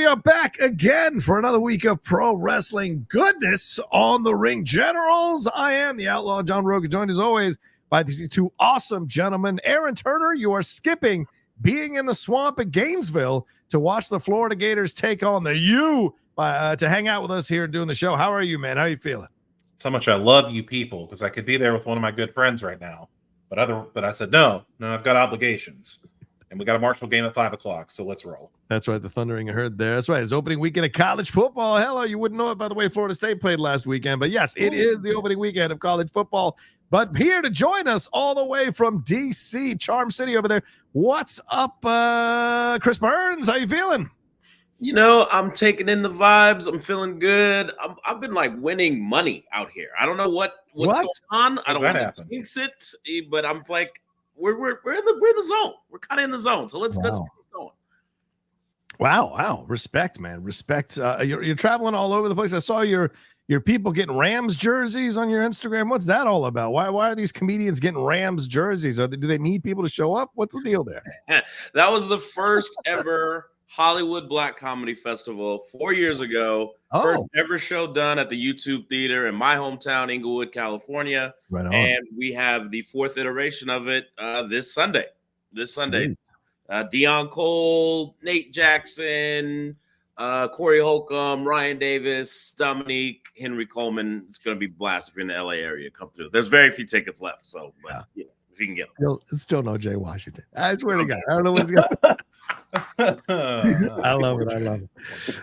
we are back again for another week of pro wrestling goodness on the Ring Generals. I am the Outlaw John Rogan, joined as always by these two awesome gentlemen. Aaron Turner, you are skipping being in the swamp at Gainesville to watch the Florida Gators take on the U to hang out with us here doing the show. How are you, man? How are you feeling? That's how much I love you people, because I could be there with one of my good friends right now. But I said, no, I've got obligations. And we got a Marshall game at 5 o'clock, so let's roll. That's right, the thundering I heard there. That's right, it's opening weekend of college football. Hello, you wouldn't know it by the way Florida State played last weekend. But yes, it is the opening weekend of college football. But here to join us all the way from D.C., Charm City over there. What's up, Chris Burns? How you feeling? You know, I'm taking in the vibes. I'm feeling good. I've been like winning money out here. I don't know what's going on. I don't want to jinx it, but I'm like, we're in the zone. We're kind of in the zone. So let's get this going. Wow. Respect, man. Respect. You're traveling all over the place. I saw your people getting Rams jerseys on your Instagram. What's that all about? Why are these comedians getting Rams jerseys? Do they need people to show up? What's the deal there? That was the first ever Hollywood Black Comedy Festival 4 years ago. First ever show done at the YouTube Theater in my hometown, Inglewood, California. Right on. And we have the fourth iteration of it this Sunday. Deion Cole, Nate Jackson, Corey Holcomb, Ryan Davis, Dominique, Henry Coleman. It's going to be blast if you're in the LA area. Come through. There's very few tickets left, so if you can get them. Still no Jay Washington. I swear to God, I don't know what's going on. I love it.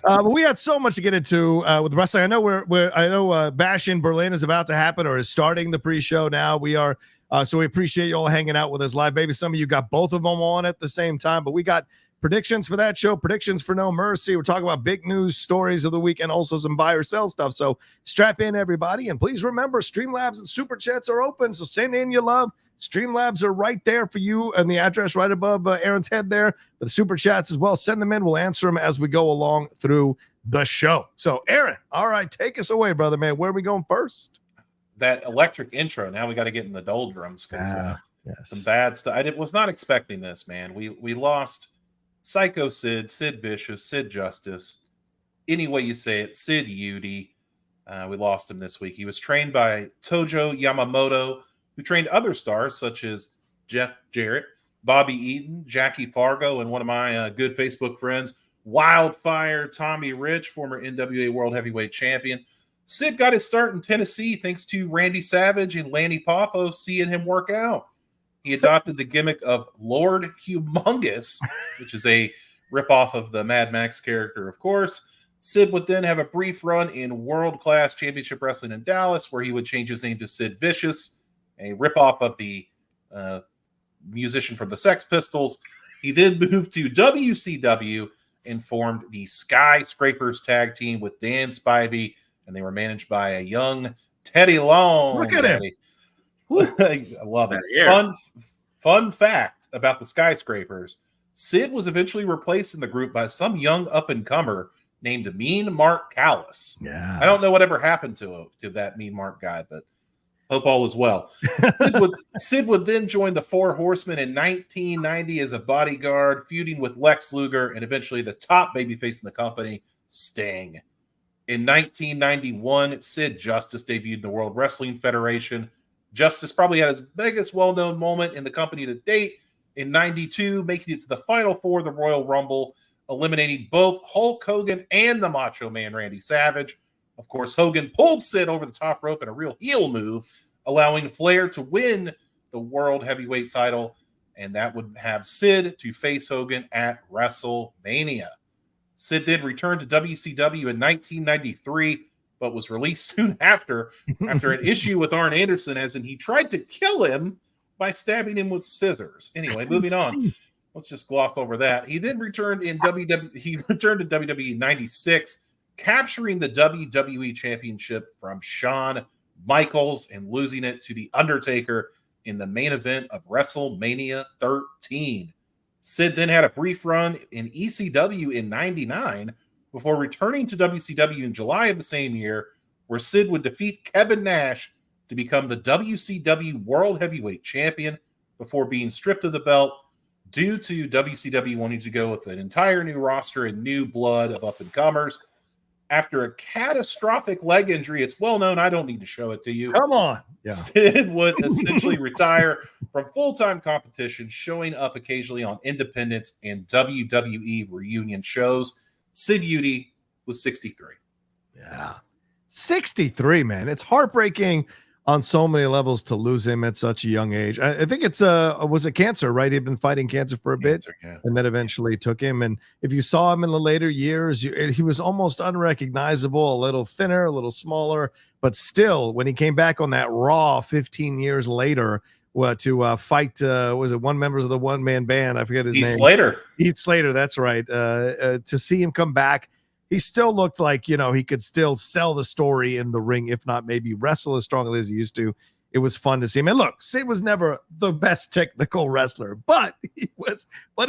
But we had so much to get into with wrestling. I know Bash in Berlin is about to happen or is starting the pre-show now. We are so we appreciate you all hanging out with us live. Maybe some of you got both of them on at the same time, but we got predictions for that show, predictions for No Mercy. We're talking about big news stories of the week and also some buy or sell stuff. So strap in, everybody, and please remember Streamlabs and Superchats are open. So send in your love. Streamlabs are right there for you, and the address right above Aaron's head there. But the super chats as well. Send them in. We'll answer them as we go along through the show. So, Aaron, all right, take us away, brother, man. Where are we going first? That electric intro. Now we got to get in the doldrums because some bad stuff. I was not expecting this, man. We lost Psycho Sid, Sid Vicious, Sid Justice. Any way you say it, Sid Eudy. We lost him this week. He was trained by Tojo Yamamoto, who trained other stars such as Jeff Jarrett, Bobby Eaton, Jackie Fargo, and one of my good Facebook friends, Wildfire Tommy Rich, former NWA World Heavyweight Champion. Sid got his start in Tennessee thanks to Randy Savage and Lanny Poffo seeing him work out. He adopted the gimmick of Lord Humongous, which is a ripoff of the Mad Max character, of course. Sid would then have a brief run in World Class Championship Wrestling in Dallas, where he would change his name to Sid Vicious, a ripoff of the musician from the Sex Pistols. He then moved to WCW and formed the Skyscrapers tag team with Dan Spivey, and they were managed by a young Teddy Long. Look at him. I love it. Fun fact about the Skyscrapers. Sid was eventually replaced in the group by some young up-and-comer named Mean Mark Callis. Yeah. I don't know whatever happened to that Mean Mark guy, but hope all is well. Sid would then join the Four Horsemen in 1990 as a bodyguard, feuding with Lex Luger and eventually the top babyface in the company, Sting. In 1991, Sid Justice debuted in the World Wrestling Federation. Justice probably had his biggest well-known moment in the company to date in 92, making it to the Final Four of the Royal Rumble, eliminating both Hulk Hogan and the Macho Man Randy Savage. Of course, Hogan pulled Sid over the top rope in a real heel move, allowing Flair to win the World Heavyweight title, and that would have Sid to face Hogan at WrestleMania. Sid did return to WCW in 1993, but was released soon after an issue with Arn Anderson, as in he tried to kill him by stabbing him with scissors. Anyway, moving on. Let's just gloss over that. He then returned to WWE in 96, capturing the WWE Championship from Shawn Michaels and losing it to The Undertaker in the main event of WrestleMania 13. Sid then had a brief run in ECW in 99 before returning to WCW in July of the same year, where Sid would defeat Kevin Nash to become the WCW World Heavyweight Champion before being stripped of the belt due to WCW wanting to go with an entire new roster and new blood of up-and-comers. After a catastrophic leg injury, it's well known, I don't need to show it to you. Come on. Yeah. Sid would essentially retire from full-time competition, showing up occasionally on independents and WWE reunion shows. Sid Eudy was 63. Yeah. 63, man. It's heartbreaking on so many levels to lose him at such a young age. I think it's was it cancer, right? He'd been fighting cancer for a bit, and then eventually took him. And if you saw him in the later years, he was almost unrecognizable, a little thinner, a little smaller, but still, when he came back on that Raw 15 years later to fight, was it one member of the one-man band? I forget his name. Heath Slater, that's right. To see him come back, he still looked like, he could still sell the story in the ring, if not maybe wrestle as strongly as he used to. It was fun to see him. And look, Sid was never the best technical wrestler, but he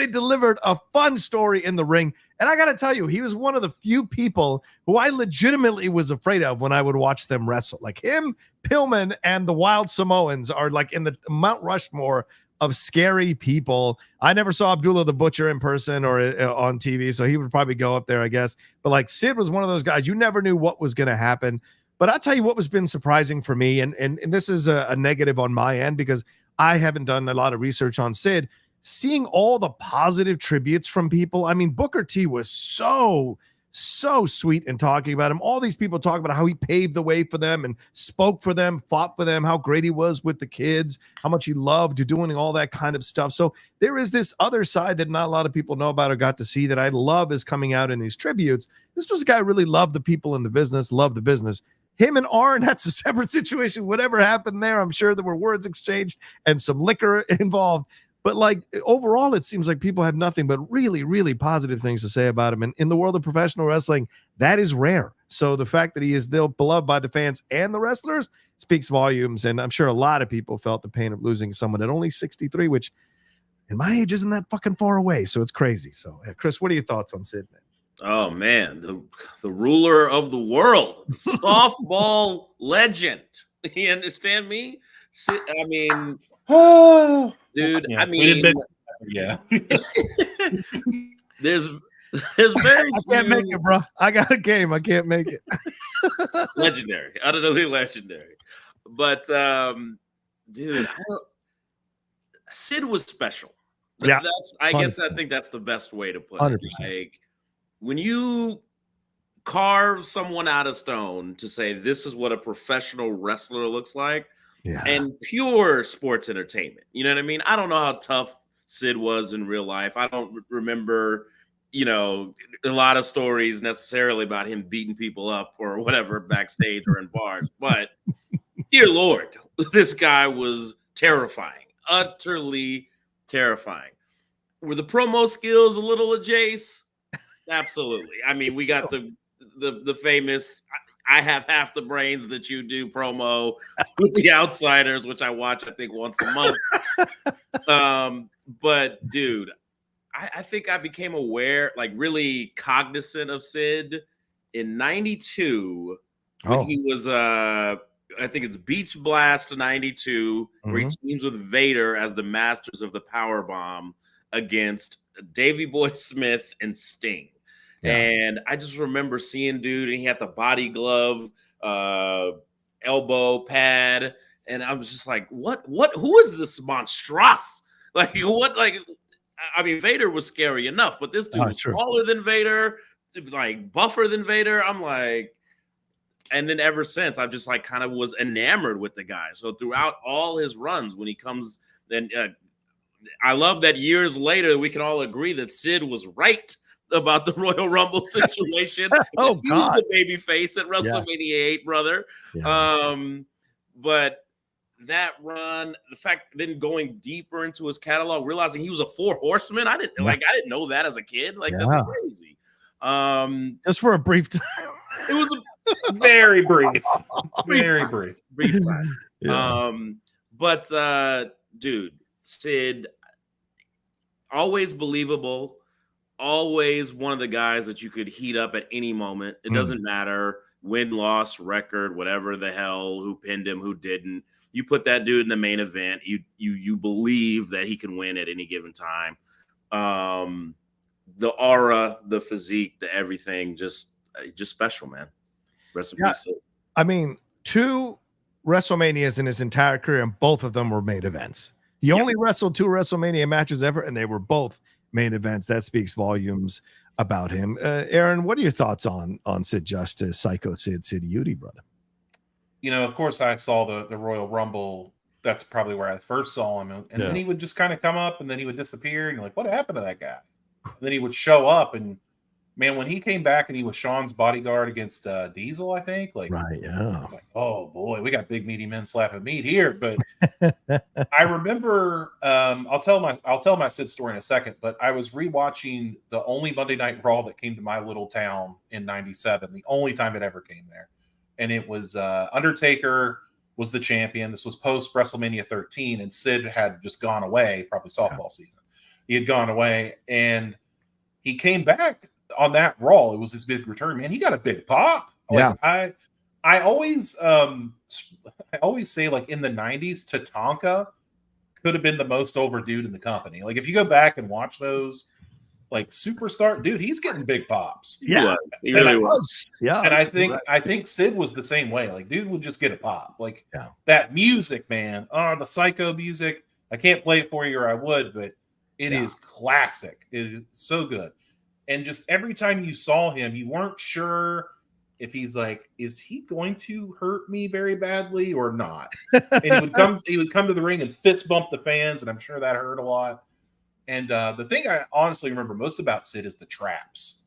delivered a fun story in the ring. And I got to tell you, he was one of the few people who I legitimately was afraid of when I would watch them wrestle. Like him, Pillman, and the Wild Samoans are like in the Mount Rushmore of scary people. I never saw Abdullah the Butcher in person or on TV, so he would probably go up there, I guess. But like Sid was one of those guys, you never knew what was going to happen. But I'll tell you what was been surprising for me, and this is a negative on my end because I haven't done a lot of research on Sid, seeing all the positive tributes from people. I mean, Booker T was so sweet in talking about him. All these people talk about how he paved the way for them and spoke for them, fought for them, how great he was with the kids, how much he loved doing all that kind of stuff. So there is this other side that not a lot of people know about or got to see that I love is coming out in these tributes. This was a guy who really loved the people in the business, loved the business. Him and Arn, that's a separate situation. Whatever happened there, I'm sure there were words exchanged and some liquor involved. But like overall, it seems like people have nothing but really, really positive things to say about him. And in the world of professional wrestling, that is rare. So the fact that he is still beloved by the fans and the wrestlers speaks volumes. And I'm sure a lot of people felt the pain of losing someone at only 63, which in my age isn't that fucking far away. So it's crazy. So Chris, what are your thoughts on Sid, man? Oh man, the ruler of the world, softball legend. You understand me? I mean, oh, dude. Yeah, I mean, there's very. I can't make it, bro. I got a game. I can't make it. Legendary, utterly legendary. But dude, Sid was special. Yeah, I think that's the best way to put 100%. It. Like, when you carve someone out of stone to say this is what a professional wrestler looks like, and pure sports entertainment, you know what I mean? I don't know how tough Sid was in real life. I don't remember, a lot of stories necessarily about him beating people up or whatever backstage or in bars. But dear Lord, this guy was terrifying, utterly terrifying. Were the promo skills a little of Jace? Absolutely. I mean, we got the famous I have half the brains that you do promo with the Outsiders, which I watch, I think, once a month. But dude, I think I became aware, like really cognizant of Sid in 92 when he was I think it's Beach Blast 92, where he teams with Vader as the Masters of the Powerbomb against Davey Boy Smith and Sting. Yeah. And I just remember seeing dude, and he had the body glove, elbow pad, and I was just like, who is this monstrous? Like, I mean, Vader was scary enough, but this dude was smaller than Vader, like buffer than Vader. I'm like, and then ever since, I've just like kind of was enamored with the guy. So throughout all his runs, when he comes, then I love that years later, we can all agree that Sid was right about the Royal Rumble situation. Oh, he was the baby face at WrestleMania 8, brother. Yeah. But that run, the fact then going deeper into his catalog, realizing he was a 4 horseman. I didn't know that as a kid. Like, that's crazy. Just for a brief time. It was a very brief. Very brief time. Yeah. But dude, Sid, always believable. Always one of the guys that you could heat up at any moment. It doesn't matter, win, loss, record, whatever the hell, who pinned him, who didn't. You put that dude in the main event, you believe that he can win at any given time. The aura, the physique, the everything, just special, man. Rest in peace. I mean, 2 WrestleManias in his entire career, and both of them were main events. He only wrestled 2 WrestleMania matches ever, and they were both main events. That speaks volumes about him. Aaron, what are your thoughts on Sid Justice, Psycho Sid Eudy, brother? You know, of course, I saw the Royal Rumble. That's probably where I first saw him. And then he would just kind of come up, and then he would disappear. And you're like, what happened to that guy? And then he would show up, and man, when he came back and he was Sean's bodyguard against Diesel, I think, like, right, yeah, I was like, oh boy, we got big meaty men slapping meat here. But I remember, I'll tell my Sid story in a second. But I was rewatching the only Monday Night Raw that came to my little town in '97, the only time it ever came there, and it was Undertaker was the champion. This was post WrestleMania 13, and Sid had just gone away, probably softball season. He had gone away, and he came back on that Raw. It was his big return, man. He got a big pop. Like, I always say, like, in the 90s, Tatanka could have been the most overdude in the company. Like, if you go back and watch those, like, Superstar, dude, he's getting big pops. Yeah, he really was. Yeah, and I think Sid was the same way. Like, dude would just get a pop. Like, that music, man. Oh, the Psycho music. I can't play it for you, or I would, but it is classic. It is so good. And just every time you saw him, you weren't sure if he's like, is he going to hurt me very badly or not? And he would come to the ring and fist bump the fans, and I'm sure that hurt a lot. And the thing I honestly remember most about Sid is the traps.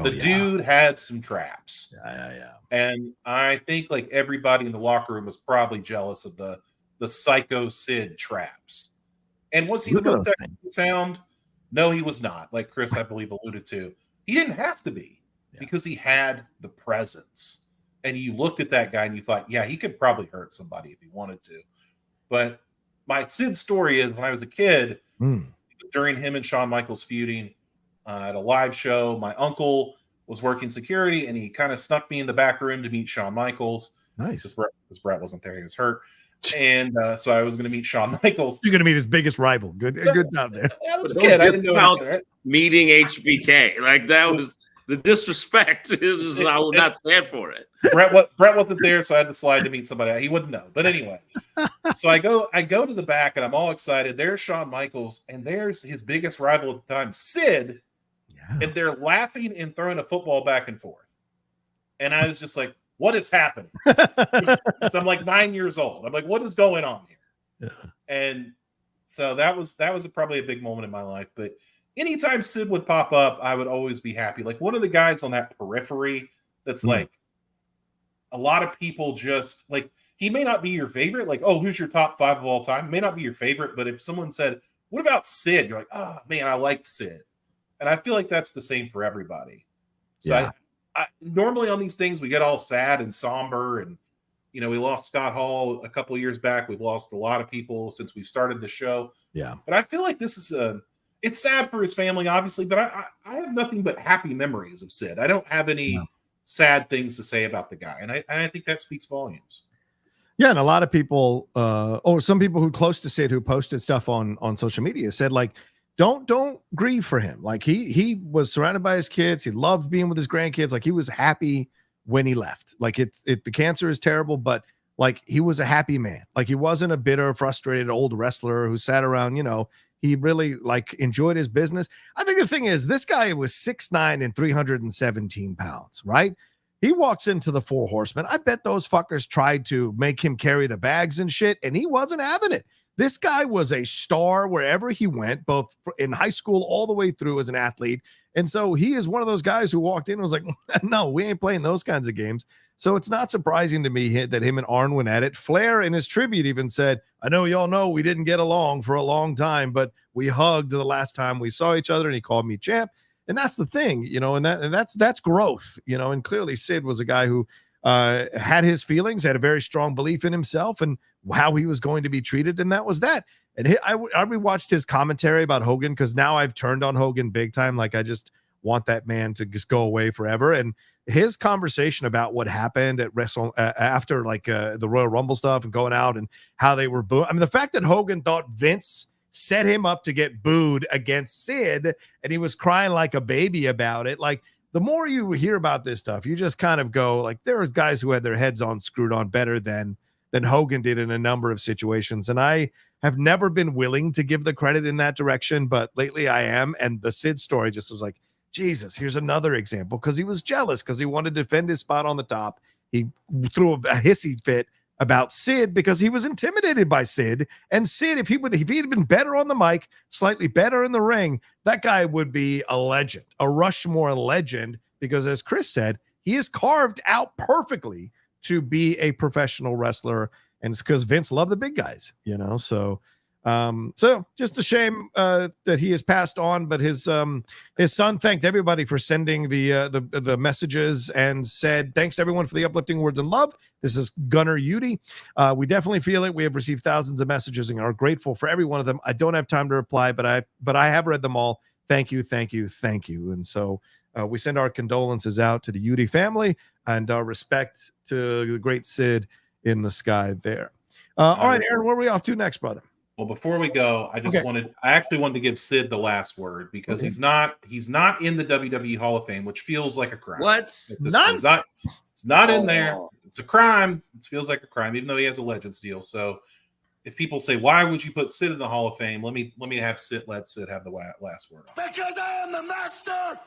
Dude had some traps. Yeah. And I think, like, everybody in the locker room was probably jealous of the Psycho Sid traps. And was he the most technically sound? No, he was not. Like Chris, I believe, alluded to. He didn't have to be because he had the presence. And you looked at that guy and you thought, yeah, he could probably hurt somebody if he wanted to. But my Sid story is when I was a kid, it was during him and Shawn Michaels feuding at a live show. My uncle was working security, and he kind of snuck me in the back room to meet Shawn Michaels. Nice. Because Brett wasn't there. He was hurt. And so I was going to meet Shawn Michaels. You're going to meet his biggest rival. Good job there. I was a kid. I didn't know anything, right? Meeting HBK. Like, that was the disrespect. I would not stand for it. Brett wasn't there, so I had to slide to meet somebody. He wouldn't know. But anyway, so I go to the back, and I'm all excited. There's Shawn Michaels, and there's his biggest rival at the time, Sid. Yeah. And they're laughing and throwing a football back and forth. And I was just like, what is happening? So I'm like 9 years old. I'm like, what is going on here? Yeah. And so that was probably a big moment in my life. But anytime Sid would pop up, I would always be happy. Like, one of the guys on that periphery that's like, a lot of people just like, he may not be your favorite. Like, oh, who's your top 5 of all time? May not be your favorite, but if someone said, what about Sid? You're like, oh man, I like Sid. And I feel like that's the same for everybody. So I normally on these things, we get all sad and somber, and, you know, we lost Scott Hall a couple of years back. We've lost a lot of people since we've started the show. Yeah. But I feel like this is it's sad for his family, obviously, but I have nothing but happy memories of Sid. I don't have any sad things to say about the guy. And I think that speaks volumes. Yeah. And a lot of people, or some people who close to Sid who posted stuff on social media said, like, don't grieve for him. Like, he was surrounded by his kids. He loved being with his grandkids. Like, he was happy when he left. Like, the cancer is terrible, but like, he was a happy man. Like, he wasn't a bitter, frustrated old wrestler who sat around, you know. He really, like, enjoyed his business. I think the thing is, this guy was 6'9" and 317 pounds, right? He walks into the Four Horsemen. I bet those fuckers tried to make him carry the bags and shit, and he wasn't having it. This guy was a star wherever he went, both in high school all the way through as an athlete. And so he is one of those guys who walked in and was like, no, we ain't playing those kinds of games. So it's not surprising to me that him and Arn went at it. Flair in his tribute even said, I know y'all know we didn't get along for a long time, but we hugged the last time we saw each other, and he called me champ. And that's the thing, you know, and that's growth, you know, and clearly Sid was a guy who had his feelings, had a very strong belief in himself and how he was going to be treated. And that was that. And I rewatched his commentary about Hogan, because now I've turned on Hogan big time. Like, I just want that man to just go away forever. And his conversation about what happened at after like the Royal Rumble stuff and going out and how they were booed. I mean, the fact that Hogan thought Vince set him up to get booed against Sid, and he was crying like a baby about it. Like, the more you hear about this stuff, you just kind of go, like, there was guys who had their heads on screwed on better than Hogan did in a number of situations. And I have never been willing to give the credit in that direction, but lately I am. And the Sid story just was like, Jesus, here's another example, because he was jealous, because he wanted to defend his spot on the top. He threw a hissy fit about Sid because he was intimidated by Sid. And Sid, if he'd been better on the mic, slightly better in the ring, that guy would be a legend, a Rushmore legend, because as Chris said, he is carved out perfectly to be a professional wrestler. And it's because Vince loved the big guys, so just a shame that he has passed on, but his son thanked everybody for sending the messages and said, thanks to everyone for the uplifting words and love. This is Gunner Eudy. We definitely feel it. We have received thousands of messages and are grateful for every one of them. I don't have time to reply, but I have read them all. Thank you. And so we send our condolences out to the Eudy family and our respect to the great Sid in the sky there. All right, Aaron, where are we off to next, brother? Well, before we go, I actually wanted to give Sid the last word, because he's not in the WWE Hall of Fame, which feels like a crime. What? It's not in there. It's a crime. It feels like a crime, even though he has a Legends deal. So if people say, why would you put Sid in the Hall of Fame? Let me have Sid have the last word. Because I am the master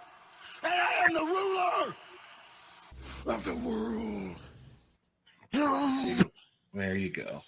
and I am the ruler of the world. There you go.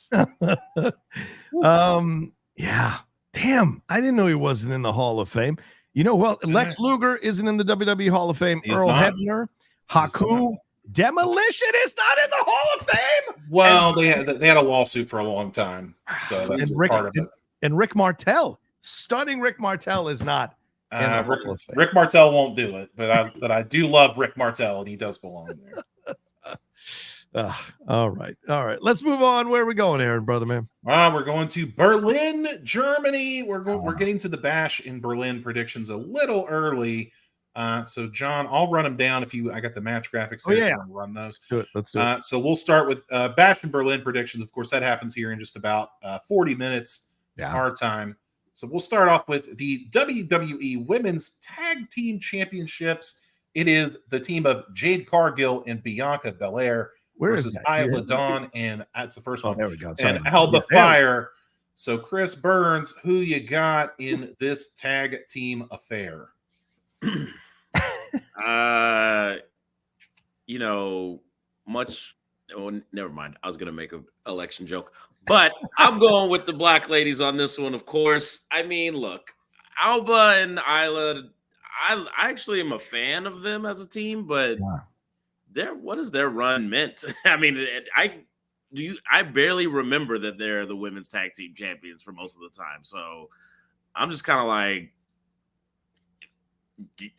Yeah. Damn. I didn't know he wasn't in the Hall of Fame. Lex Luger isn't in the WWE Hall of Fame. Earl Hebner, Haku, Demolition is not in the Hall of Fame. Well, they had a lawsuit for a long time. So that's part of it. And Rick Martel. Stunning Rick Martel is not in the Hall of Fame. Rick Martel won't do it, but I do love Rick Martel, and he does belong there. All right. Let's move on. Where are we going, Aaron, brother man? We're going to Berlin, Germany. We're getting to the Bash in Berlin predictions a little early. So John, I'll run them down I got the match graphics. Run those. Let's do it. So we'll start with Bash in Berlin predictions. Of course, that happens here in just about 40 minutes our time. So we'll start off with the WWE Women's Tag Team Championships. It is the team of Jade Cargill and Bianca Belair versus Isla Dawn, and that's the first one. There we go. And Alba Fire. So Chris Burns, who you got in this tag team affair? Never mind. I was gonna make an election joke, but I'm going with the black ladies on this one, of course. I mean, look, Alba and Isla, I actually am a fan of them as a team, but what is their run meant? I mean, I barely remember that they're the women's tag team champions for most of the time. So I'm just kind of like,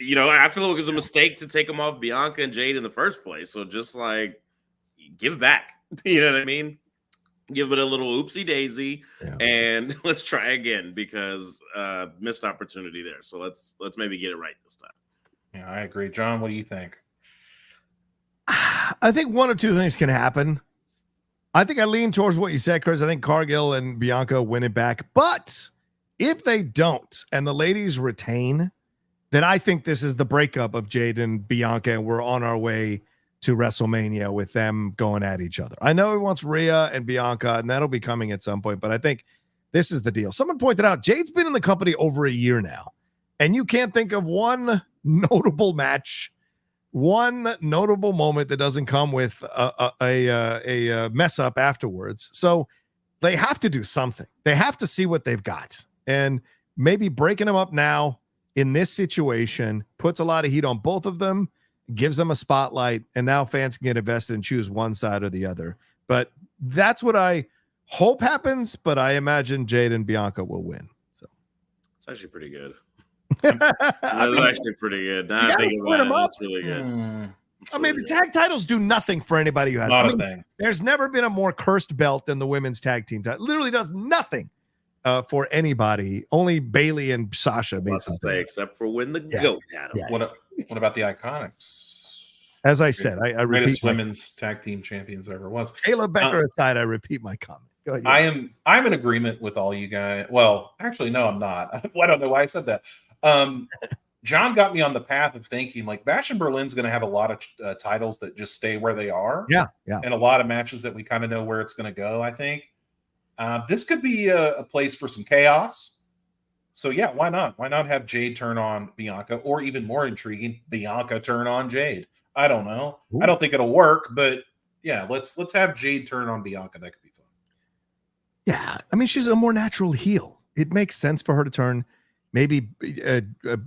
I feel like it was a mistake to take them off Bianca and Jade in the first place. So just like, give it back. You know what I mean? Give it a little oopsie daisy and let's try again, because missed opportunity there. So let's maybe get it right this time. Yeah, I agree. John, what do you think? I think one or two things can happen. I think I lean towards what you said, Chris. I think Cargill and Bianca win it back. But if they don't and the ladies retain, then I think this is the breakup of Jade and Bianca, and we're on our way to WrestleMania with them going at each other. I know he wants Rhea and Bianca, and that'll be coming at some point, but I think this is the deal. Someone pointed out Jade's been in the company over a year now, and you can't think of one notable match, one notable moment that doesn't come with a mess up afterwards. So they have to do something. They have to see what they've got, and maybe breaking them up now in this situation puts a lot of heat on both of them, gives them a spotlight, and now fans can get invested and choose one side or the other. But that's what I hope happens, but I imagine Jade and Bianca will win. So it's actually pretty good. That's actually pretty good. Now I think about it, that's really good. I mean, the tag titles do nothing for anybody who has not a thing. There's never been a more cursed belt than the women's tag team title. It literally does nothing for anybody. Only Bailey and Sasha basically, except for when the goat had them. What about the Iconics? As I said, I repeat, greatest women's tag team champions ever was. Kayla Becker aside, I repeat my comment. Go ahead. I'm in agreement with all you guys. Well, actually, no, I'm not. I don't know why I said that. John got me on the path of thinking like Bash in Berlin's going to have a lot of titles that just stay where they are. Yeah. And a lot of matches that we kind of know where it's going to go, I think. This could be a place for some chaos. So, yeah, why not? Why not have Jade turn on Bianca? Or even more intriguing, Bianca turn on Jade. I don't know. Ooh. I don't think it'll work, but yeah, let's have Jade turn on Bianca. That could be fun. Yeah. I mean, she's a more natural heel. It makes sense for her to turn. Maybe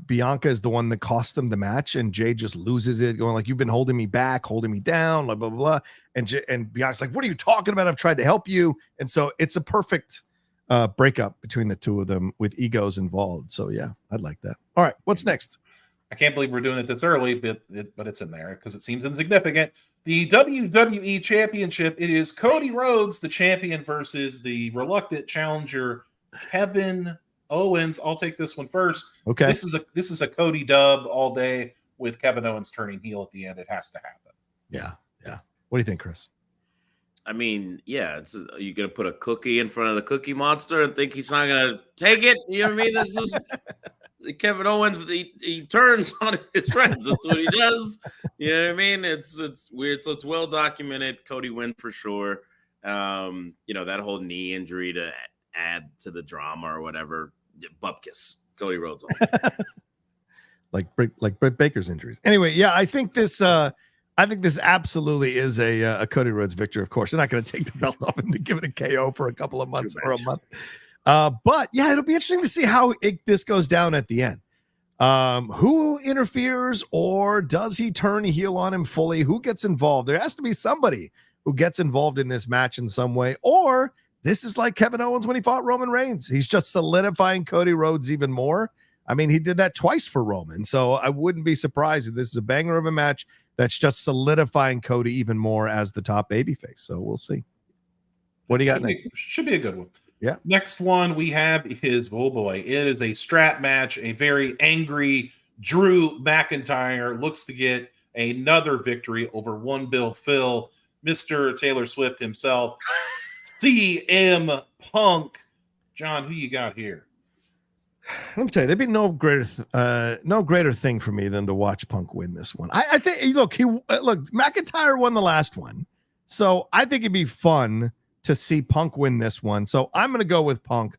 Bianca is the one that cost them the match, and Jade just loses it, going like, "You've been holding me back, holding me down, blah blah blah." And Bianca's like, "What are you talking about? I've tried to help you." And so it's a perfect breakup between the two of them with egos involved. So yeah, I'd like that. All right, what's next? I can't believe we're doing it this early, but it's in there because it seems insignificant. The WWE Championship. It is Cody Rhodes, the champion, versus the reluctant challenger Kevin Owens. I'll take this one first. Okay. This is a Cody dub all day with Kevin Owens turning heel at the end. It has to happen. Yeah. What do you think, Chris? I mean, yeah, you're gonna put a cookie in front of the Cookie Monster and think he's not gonna take it. You know what I mean? This is Kevin Owens. He turns on his friends. That's what he does. You know what I mean? It's weird. So it's well documented. Cody wins for sure. That whole knee injury to add to the drama or whatever. Bupkis. Cody Rhodes. like Britt Baker's injuries. Anyway, yeah, I think this absolutely is a Cody Rhodes victory. Of course, they're not going to take the belt off and give it a KO for a couple of months or a month. But yeah, it'll be interesting to see how this goes down at the end. Who interferes, or does he turn heel on him fully? Who gets involved? There has to be somebody who gets involved in this match in some way, or this is like Kevin Owens when he fought Roman Reigns. He's just solidifying Cody Rhodes even more. I mean, he did that twice for Roman, so I wouldn't be surprised if this is a banger of a match that's just solidifying Cody even more as the top babyface. So we'll see. What do you got next? Should be a good one. Yeah. Next one we have is, oh boy, it is a strap match. A very angry Drew McIntyre looks to get another victory over One Bill Phil, Mr. Taylor Swift himself, CM Punk. John, who you got here? Let me tell you, there'd be no greater thing for me than to watch Punk win this one. I think, look, McIntyre won the last one, so I think it'd be fun to see Punk win this one. So I'm going to go with Punk.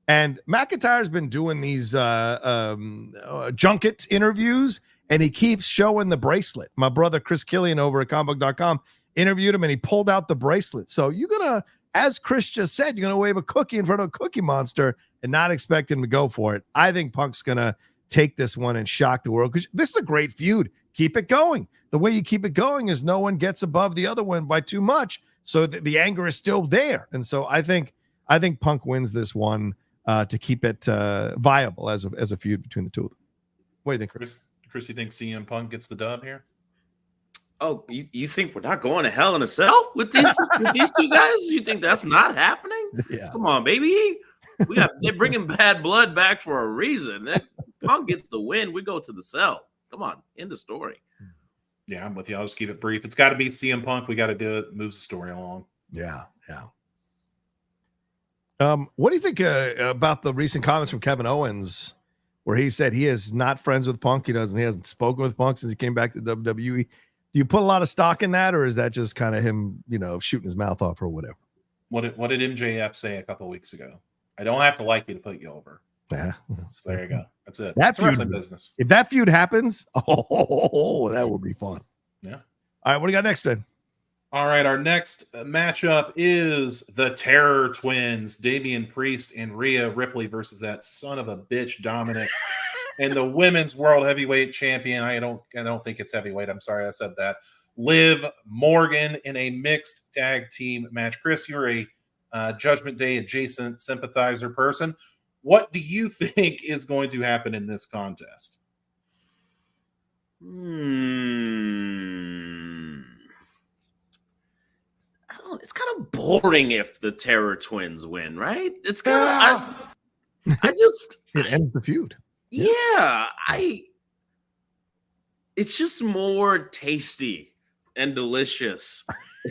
And McIntyre's been doing these junket interviews, and he keeps showing the bracelet. My brother Chris Killian over at comicbook.com interviewed him, and he pulled out the bracelet. So you're going to, as Chris just said, you're going to wave a cookie in front of a Cookie Monster and not expect him to go for it. I think Punk's going to take this one and shock the world, because this is a great feud. Keep it going. The way you keep it going is no one gets above the other one by too much, so that the anger is still there. And so I think Punk wins this one to keep it viable as a feud between the two of them. What do you think, Chris? Chris, you think CM Punk gets the dub here? Oh, you think we're not going to Hell in a Cell with these two guys? You think that's not happening? Yeah. Come on, baby. They're bringing Bad Blood back for a reason. Punk gets the win. We go to the cell. Come on, end the story. Yeah, I'm with you. I'll just keep it brief. It's got to be CM Punk. We got to do it. Moves the story along. Yeah. What do you think about the recent comments from Kevin Owens, where he said he is not friends with Punk? He hasn't spoken with Punk since he came back to WWE. Do you put a lot of stock in that, or is that just kind of him, shooting his mouth off or whatever? What did MJF say a couple of weeks ago? I don't have to like you to put you over. Yeah. So there you go. That's it. That's wrestling business. If that feud happens, that would be fun. Yeah. All right, what do you got next, Ben? All right, our next matchup is the Terror Twins, Damian Priest and Rhea Ripley versus that son of a bitch Dominic, and the women's world heavyweight champion. I don't think it's heavyweight. I'm sorry I said that. Liv Morgan in a mixed tag team match. Chris, you're a Judgment Day adjacent sympathizer person. What do you think is going to happen in this contest? It's kind of boring if the Terror Twins win, right? It's kind of it ends the feud. Yeah, it's just more tasty and delicious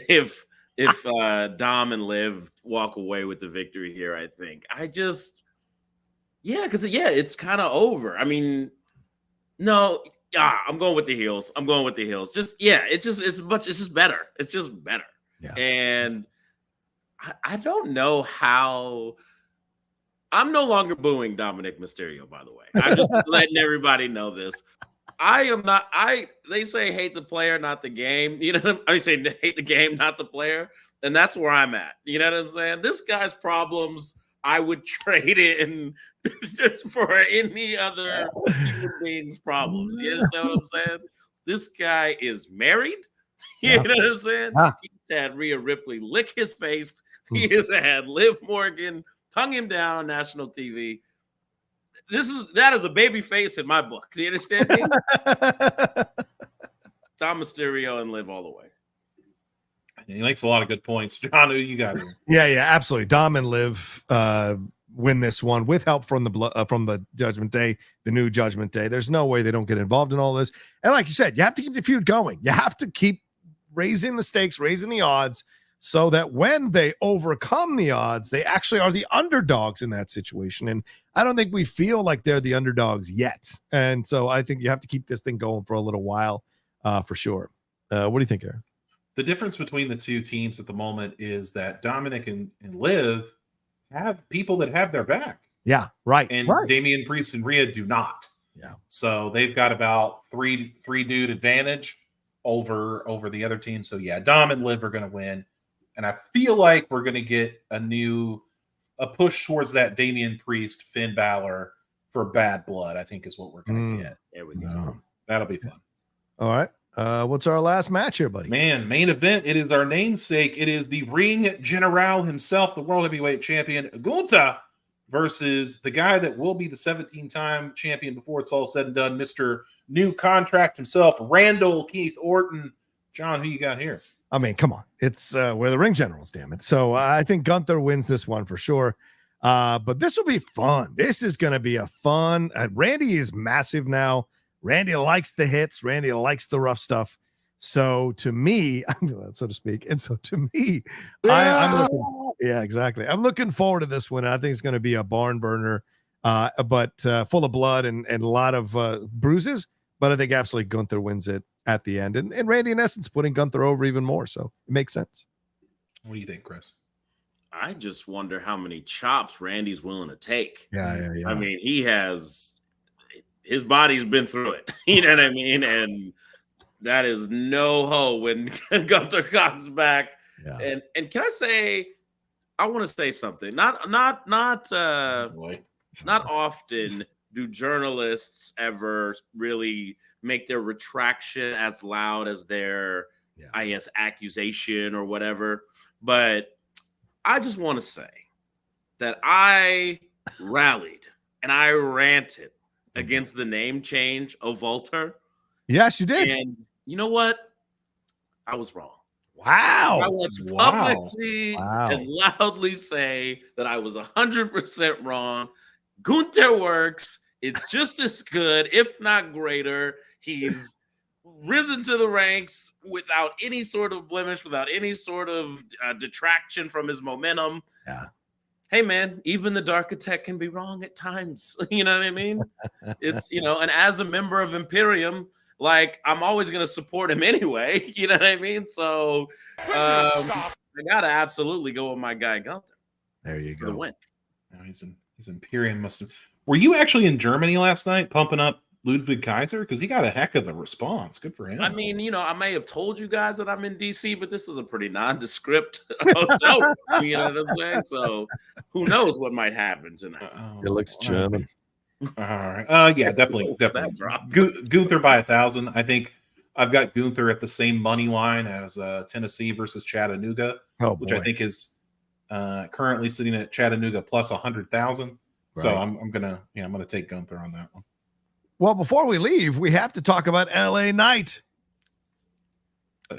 if if Dom and Liv walk away with the victory here. I think because it's kind of over. I mean, no, I'm going with the heels. It's just better. It's just better. Yeah. And I don't know how. I'm no longer booing Dominic Mysterio, by the way. I'm just letting everybody know this. I am not. They say hate the player, not the game. You know, I say hate the game, not the player, and that's where I'm at. You know what I'm saying? This guy's problems, I would trade in just for any other human being's problems. You understand what I'm saying? This guy is married. You know what I'm saying? He's had Rhea Ripley lick his face. He has had Liv Morgan tongue him down on national TV. That is a baby face in my book. Do you understand me? Dom Mysterio and Liv all the way. He makes a lot of good points. John, who you got here? Yeah, absolutely. Dom and Liv win this one with help from the Judgment Day, the new Judgment Day. There's no way they don't get involved in all this. And like you said, you have to keep the feud going. You have to keep raising the stakes, raising the odds, so that when they overcome the odds, they actually are the underdogs in that situation. And I don't think we feel like they're the underdogs yet. And so I think you have to keep this thing going for a little while, for sure. What do you think, Aaron? The difference between the two teams at the moment is that Dominic and Liv have people that have their back. Yeah, right. And Damian Priest and Rhea do not. Yeah. So they've got about three dude advantage over the other team. So yeah, Dom and Liv are going to win. And I feel like we're going to get a push towards that Damian Priest, Finn Balor for Bad Blood, I think is what we're going to get. There we go. So that'll be fun. All right. What's our last match here, buddy? Man, main event. It is our namesake. It is the Ring General himself, the World Heavyweight Champion, Gunther, versus the guy that will be the 17-time champion before it's all said and done, Mr. New Contract himself, Randall Keith Orton. John, who you got here? I mean, come on. It's we're the ring generals, damn it. So I think Gunther wins this one for sure. But this will be fun. This is going to be a fun. Randy is massive now. Randy likes the hits. Randy likes the rough stuff. So to me, so to speak, and so to me, exactly. I'm looking forward to this one. I think it's going to be a barn burner, but full of blood and a lot of bruises. But I think absolutely Gunther wins it at the end. And Randy, in essence, putting Gunther over even more. So it makes sense. What do you think, Chris? I just wonder how many chops Randy's willing to take. Yeah. I mean, his body's been through it. You know what I mean? And that is no ho when Gunther comes back. Yeah. And can I say, I want to say something. Not often do journalists ever really make their retraction as loud as their, I guess, accusation or whatever. But I just want to say that I rallied and I ranted against the name change of Volter. Yes, you did. And you know what? I was wrong. Wow. I want to publicly and loudly say that I was 100% wrong. Gunther works. It's just as good, if not greater. He's risen to the ranks without any sort of blemish, without any sort of detraction from his momentum. Yeah. Hey, man, even the Darkitect can be wrong at times. You know what I mean? It's, and as a member of Imperium, like, I'm always going to support him anyway. You know what I mean? So I got to absolutely go with my guy, Gunther. There you go. For the win. No, he's Imperium. Were you actually in Germany last night pumping up Ludwig Kaiser? Because he got a heck of a response. Good for him. I mean, I may have told you guys that I'm in DC, but this is a pretty nondescript hotel. You know what I'm saying? So who knows what might happen tonight? It looks German. All right. Yeah, definitely. Gunther by 1,000. I think I've got Gunther at the same money line as Tennessee versus Chattanooga, which I think is currently sitting at Chattanooga plus 100,000. Right. So I'm gonna take Gunther on that one. Well, before we leave, we have to talk about LA Knight.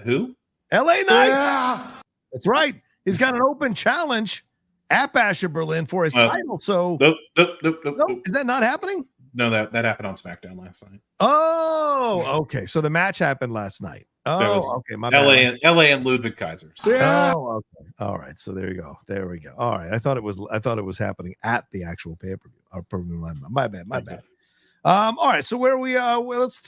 Who? LA Knight. Yeah. That's right. He's got an open challenge at Bash in Berlin for his title. So nope. Is that not happening? No, that happened on SmackDown last night. Oh, okay. So the match happened last night. Oh, okay. My LA bad. and Ludwig Kaiser. Oh, okay. All right. So there you go. There we go. All right. I thought it was happening at the actual pay-per-view or per-view line. My bad. All right. So where we let's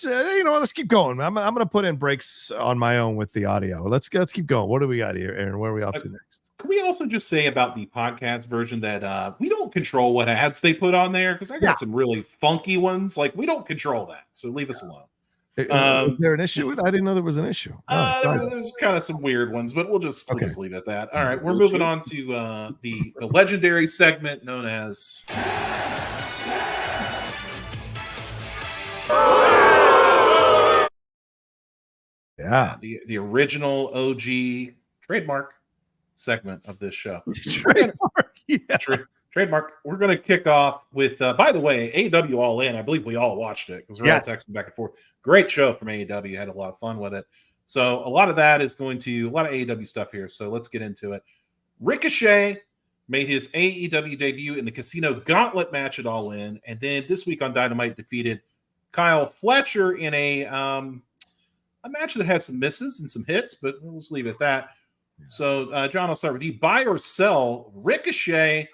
keep going. I'm gonna put in breaks on my own with the audio. Let's keep going. What do we got here, Aaron? Where are we off to next? Can we also just say about the podcast version that we don't control what ads they put on there? Because I got some really funky ones. Like, we don't control that. So leave us alone. Is there an issue with? I didn't know there was an issue. There's kind of some weird ones, but we'll just leave it at that. All right, we're moving on to the legendary segment known as the original OG trademark segment of this show. Trademark. We're going to kick off with, by the way, AEW All In. I believe we all watched it because we're all texting back and forth. Great show from AEW. Had a lot of fun with it. So a lot of that is a lot of AEW stuff here. So let's get into it. Ricochet made his AEW debut in the Casino Gauntlet match at All In. And then this week on Dynamite defeated Kyle Fletcher in a match that had some misses and some hits, but we'll just leave it at that. So, John, I'll start with you. Buy or sell Ricochet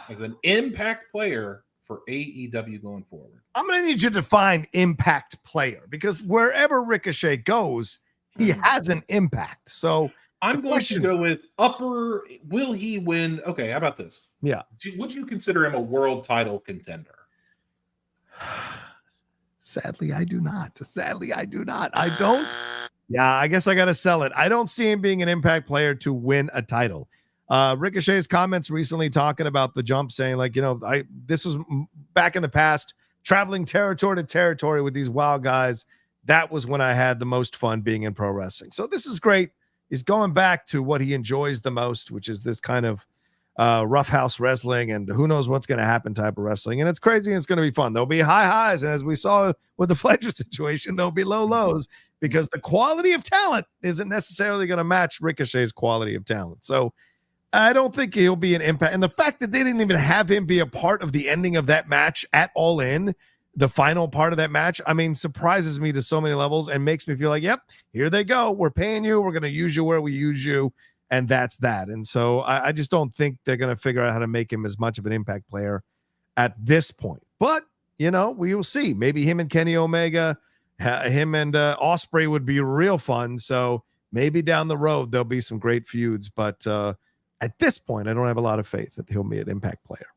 as an impact player for AEW going forward? I'm going to need you to define impact player, because wherever Ricochet goes, he has an impact. So I'm going to go with upper. Will he win? Okay, how about this? Yeah. Would you consider him a world title contender? Sadly, I do not. I don't. Yeah, I guess I got to sell it. I don't see him being an impact player to win a title. Ricochet's comments recently talking about the jump, saying like, this was back in the past, traveling territory to territory with these wild guys. That was when I had the most fun being in pro wrestling. So this is great. He's going back to what he enjoys the most, which is this kind of roughhouse wrestling and who knows what's going to happen type of wrestling. And it's crazy. And it's going to be fun. There'll be high highs. And as we saw with the Fletcher situation, there'll be low lows, because the quality of talent isn't necessarily going to match Ricochet's quality of talent. So I don't think he'll be an impact. And the fact that they didn't even have him be a part of the ending of that match at All In, the final part of that match, I mean, surprises me to so many levels and makes me feel like, yep, here they go. We're paying you. We're going to use you where we use you. And that's that. And so I just don't think they're going to figure out how to make him as much of an impact player at this point. But, we will see. Maybe him and Kenny Omega, him and Ospreay would be real fun. So maybe down the road, there'll be some great feuds. But at this point, I don't have a lot of faith that he'll be an impact player.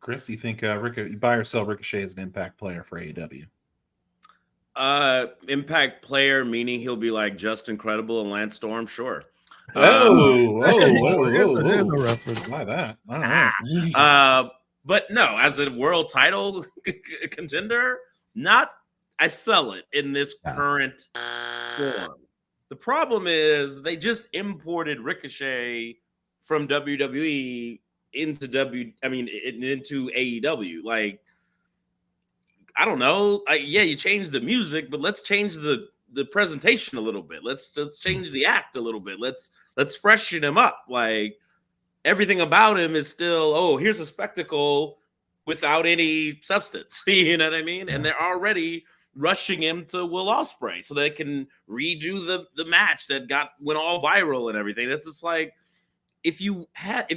Chris, you think you buy or sell Ricochet as an impact player for AEW? Impact player, meaning he'll be like Just Incredible and Lance Storm? Sure. Whoa. Why that? I don't know. But no, as a world title contender, I sell it in this current form. The problem is they just imported Ricochet from WWE into AEW. Like, I don't know. You change the music, but let's change the presentation a little bit. Let's change the act a little bit. Let's freshen him up. Like, everything about him is still, here's a spectacle without any substance. You know what I mean? And they're already rushing him to Will Ospreay so they can redo the match that went all viral and everything. It's just like, if you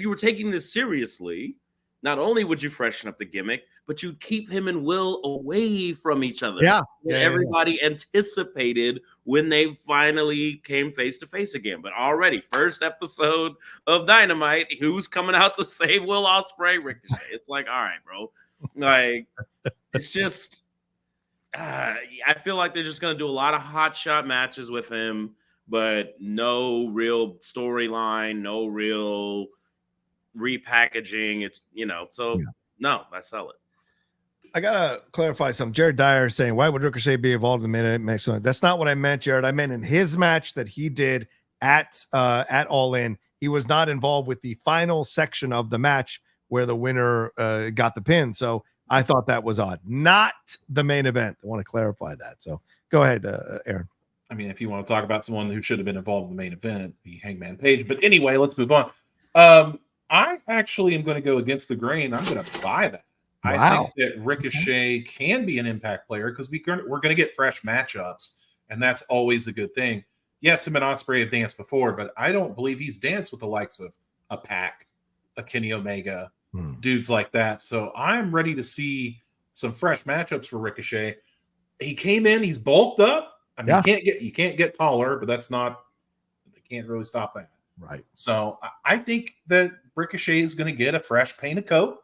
were taking this seriously, not only would you freshen up the gimmick, but you'd keep him and Will away from each other. Everybody anticipated when they finally came face to face again. But already, first episode of Dynamite, who's coming out to save Will Ospreay? Ricochet. It's like, all right, bro. Like, it's just, I feel like they're just going to do a lot of hot shot matches with him, but no real storyline, no real repackaging. It's, no, I sell it. I gotta clarify something. Jared Dyer saying, why would Ricochet be involved in the main event? That's not what I meant, Jared. I meant in his match that he did at All In. He was not involved with the final section of the match where the winner got the pin. So I thought that was odd. Not the main event. I want to clarify that. So go ahead, Aaron. I mean, if you want to talk about someone who should have been involved in the main event, it'd be Hangman Page. But anyway, let's move on. I actually am going to go against the grain. I'm going to buy that. Wow. I think that Ricochet can be an impact player because we're going to get fresh matchups, and that's always a good thing. Yes, him and Ospreay have danced before, but I don't believe he's danced with the likes of a Pac, a Kenny Omega, dudes like that. So I'm ready to see some fresh matchups for Ricochet. He came in, he's bulked up. I mean, you can't get taller, but they can't really stop that. Right. So I think that Ricochet is going to get a fresh painted coat,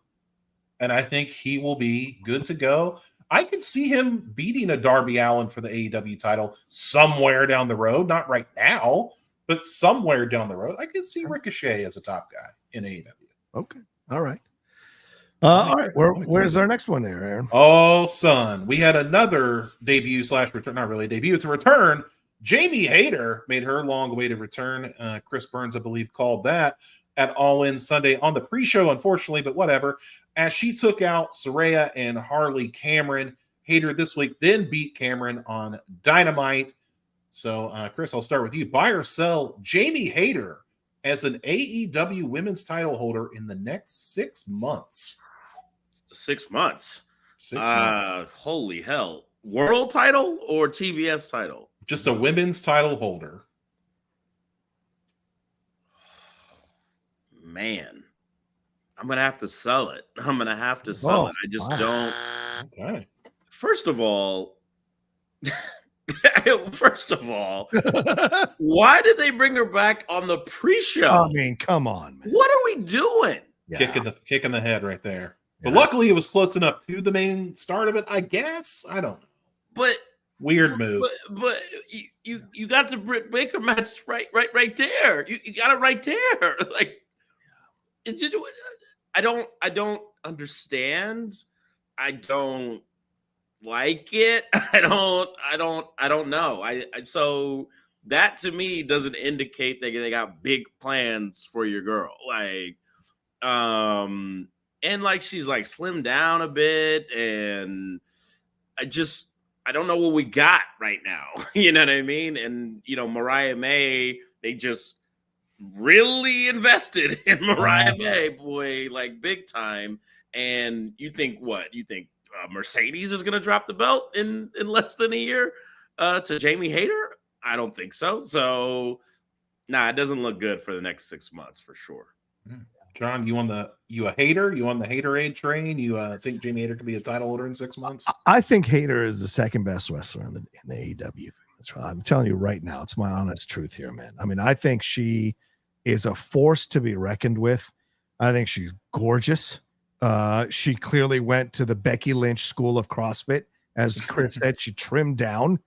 and I think he will be good to go. I could see him beating a Darby Allin for the AEW title somewhere down the road, not right now, but somewhere down the road. I could see Ricochet as a top guy in AEW. Okay. All right. All right. Where's our next one there, Aaron? Oh, son. We had another debut / return. Not really a debut. It's a return. Jamie Hayter made her long-awaited return. Chris Burns, I believe, called that at All In Sunday on the pre-show, unfortunately, but whatever. As she took out Saraya and Harley Cameron. Hayter this week then beat Cameron on Dynamite. So, Chris, I'll start with you. Buy or sell Jamie Hayter as an AEW women's title holder in the next 6 months. 6 months. 6 months. Holy hell. World title or TBS title? Just a women's title holder. Man, I'm going to have to sell it. I just don't. Okay. First of all, why did they bring her back on the pre-show? I mean, come on, man. What are we doing? Yeah. Kick in the head right there. But luckily, it was close enough to the main start of it, I guess. I don't know. But weird move. But you got the Britt Baker match right there. You got it right there. Like, I don't understand. I don't like it. I don't know. So that to me doesn't indicate that they got big plans for your girl. Like, and like she's like slimmed down a bit, and I don't know what we got right now. You know what I mean? And Mariah May, they just really invested in Mariah May, boy, like big time. And you think what? You think Mercedes is going to drop the belt in less than a year to Jamie Hayter? I don't think so. So, it doesn't look good for the next 6 months for sure. John, you a hater? You on the Haterade train? You think Jamie Hayter could be a title holder in 6 months? I think Hayter is the second best wrestler in the AEW. I'm telling you right now, it's my honest truth here, man. I mean, I think she is a force to be reckoned with. I think she's gorgeous. She clearly went to the Becky Lynch school of CrossFit. As Chris said, she trimmed down,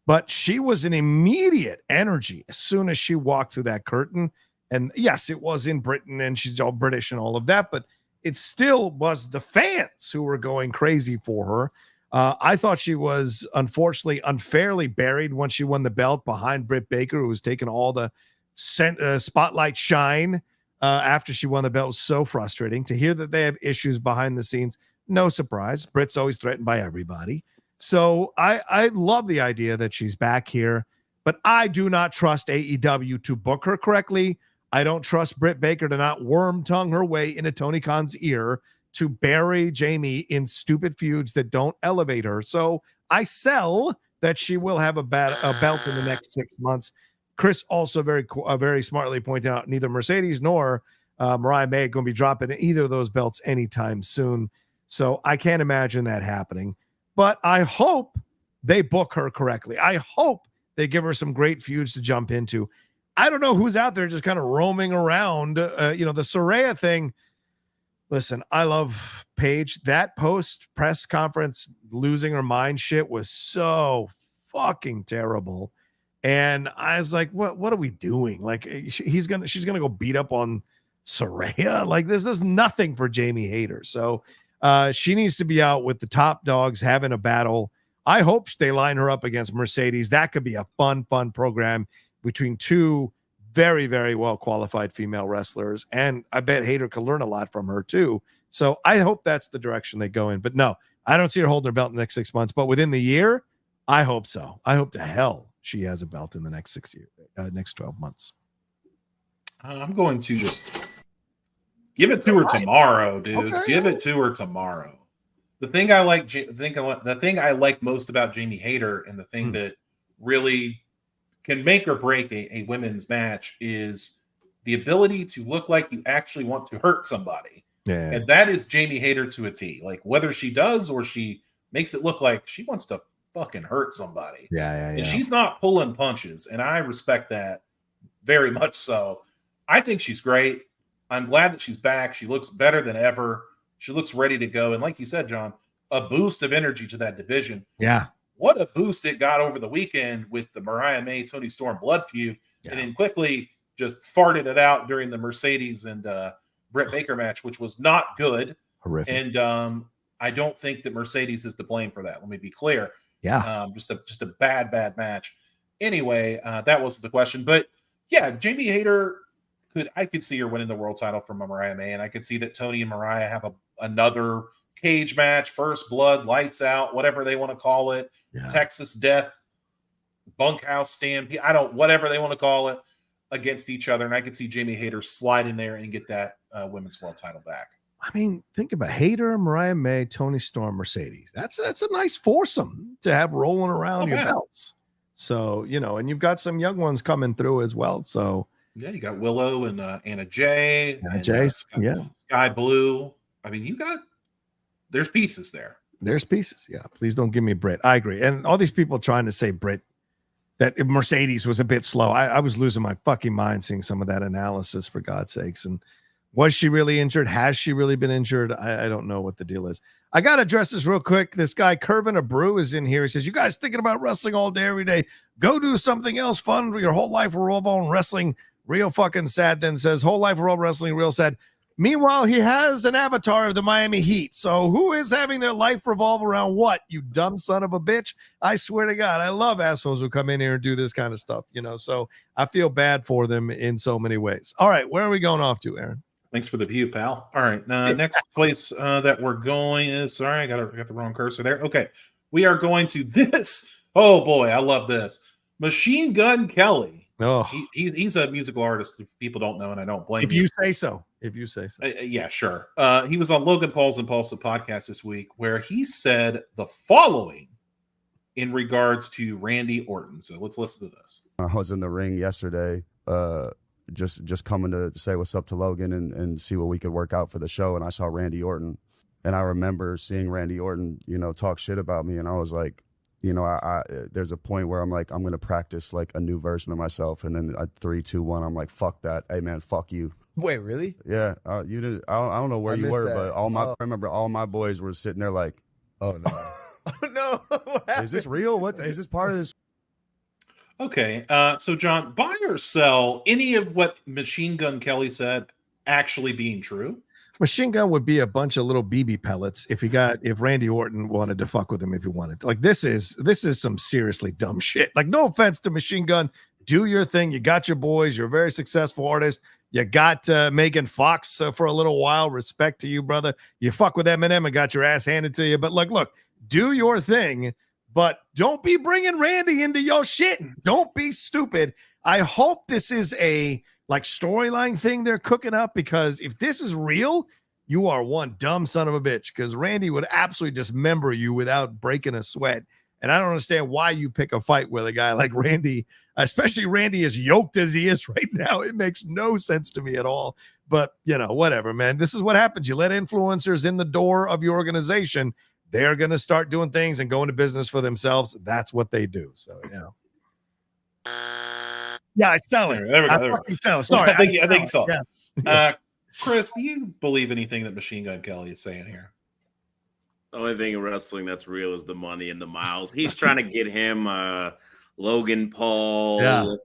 but she was an immediate energy as soon as she walked through that curtain. And yes, it was in Britain and she's all British and all of that, but it still was the fans who were going crazy for her. I thought she was unfortunately unfairly buried when she won the belt behind Britt Baker, who was taking all the spotlight shine after she won the belt. It was so frustrating to hear that they have issues behind the scenes. No surprise. Britt's always threatened by everybody. So I love the idea that she's back here, but I do not trust AEW to book her correctly. I don't trust Britt Baker to not worm tongue her way into Tony Khan's ear to bury Jamie in stupid feuds that don't elevate her. So I sell that she will have a belt in the next 6 months. Chris also very smartly pointed out neither Mercedes nor Mariah May are going to be dropping either of those belts anytime soon. So I can't imagine that happening. But I hope they book her correctly. I hope they give her some great feuds to jump into. I don't know who's out there just kind of roaming around. The Saraya thing. Listen, I love Paige. That post press conference losing her mind shit was so fucking terrible. And I was like, what are we doing? Like she's gonna go beat up on Saraya. Like this is nothing for Jamie Hayter. So she needs to be out with the top dogs having a battle. I hope they line her up against Mercedes. That could be a fun program between two very, very well qualified female wrestlers. And I bet Hayter could learn a lot from her too. So I hope that's the direction they go in. But no, I don't see her holding her belt in the next 6 months. But within the year, I hope so. I hope to hell she has a belt in the next 12 months. I'm going to just give it to her tomorrow, dude. Okay. Give it to her tomorrow. The thing I like, the thing I like most about Jamie Hayter, and the thing that really can make or break a women's match, is the ability to look like you actually want to hurt somebody. Yeah. And that is Jamie Hayter to a T. Like, whether she does or she makes it look like she wants to fucking hurt somebody. Yeah. And she's not pulling punches. And I respect that very much so. I think she's great. I'm glad that she's back. She looks better than ever. She looks ready to go. And like you said, John, a boost of energy to that division. Yeah. What a boost it got over the weekend with the Mariah May, Toni Storm blood feud. Yeah. And then quickly just farted it out during the Mercedes and Britt Baker match, which was not good. Horrific. And I don't think that Mercedes is to blame for that. Let me be clear. Yeah. Just a bad match. Anyway, that wasn't the question. But yeah, Jamie Hayter, I could see her winning the world title from Mariah May, and I could see that Toni and Mariah have another cage match, first blood, lights out, whatever they want to call it, Texas Death, Bunkhouse Stampede, whatever they want to call it, against each other. And I could see Jamie Hayter slide in there and get that women's world title back. I mean, think about Hayter, Mariah May, Toni Storm, Mercedes. That's a nice foursome to have rolling around your belts. So, and you've got some young ones coming through as well. So, yeah, you got Willow and Anna Jay. Sky Blue. I mean, there's pieces there. There's pieces. Yeah. Please don't give me Britt. I agree. And all these people trying to say Britt, that Mercedes was a bit slow. I was losing my fucking mind seeing some of that analysis, for God's sakes. And was she really injured? Has she really been injured? I don't know what the deal is. I got to address this real quick. This guy, Curvin Abreu, is in here. He says, you guys thinking about wrestling all day, every day. Go do something else fun. Your whole life will revolve on wrestling. Real fucking sad. Then says, whole life revolve wrestling. Real sad. Meanwhile, he has an avatar of the Miami Heat. So who is having their life revolve around what? You dumb son of a bitch. I swear to God, I love assholes who come in here and do this kind of stuff, so I feel bad for them in so many ways. All right. Where are we going off to, Aaron? Thanks for the view, pal. All right. Next place that we're going is, sorry, I got the wrong cursor there. Okay. We are going to this. Oh boy. I love this. Machine Gun Kelly. Oh, he's a musical artist. If people don't know, and I don't blame you. If you say so. Yeah, sure. He was on Logan Paul's Impulsive podcast this week, where he said the following in regards to Randy Orton. So let's listen to this. I was in the ring yesterday, just coming to say what's up to Logan and see what we could work out for the show. And I saw Randy Orton, and I remember seeing Randy Orton, talk shit about me. And I was like, I there's a point where I'm like, I'm going to practice like a new version of myself. And then 3, 2, 1, I'm like, fuck that. Hey man, fuck you. Wait, really? Yeah. You did. I don't know where you were, but I remember all my boys were sitting there like, oh no. Oh no. Is this real? What is this part of this? Okay. So John, buy or sell any of what Machine Gun Kelly said actually being true? Machine Gun would be a bunch of little BB pellets if Randy Orton wanted to fuck with him, if he wanted to. Like, this is some seriously dumb shit. Like, no offense to Machine Gun. Do your thing. You got your boys. You're a very successful artist. You got Megan Fox for a little while. Respect to you, brother. You fuck with Eminem and got your ass handed to you. But look, do your thing. But don't be bringing Randy into your shit. Don't be stupid. I hope this is a storyline thing they're cooking up, because if this is real, you are one dumb son of a bitch, because Randy would absolutely dismember you without breaking a sweat. And I don't understand why you pick a fight with a guy like Randy, especially Randy as yoked as he is right now. It makes no sense to me at all. But, whatever, man. This is what happens. You let influencers in the door of your organization. They're going to start doing things and go into business for themselves. That's what they do. So, Yeah, I sell it. There we go. Sell it. Sorry, I think so. Yes. Chris, do you believe anything that Machine Gun Kelly is saying here? The only thing in wrestling that's real is the money and the miles. He's trying to get him Logan Paul,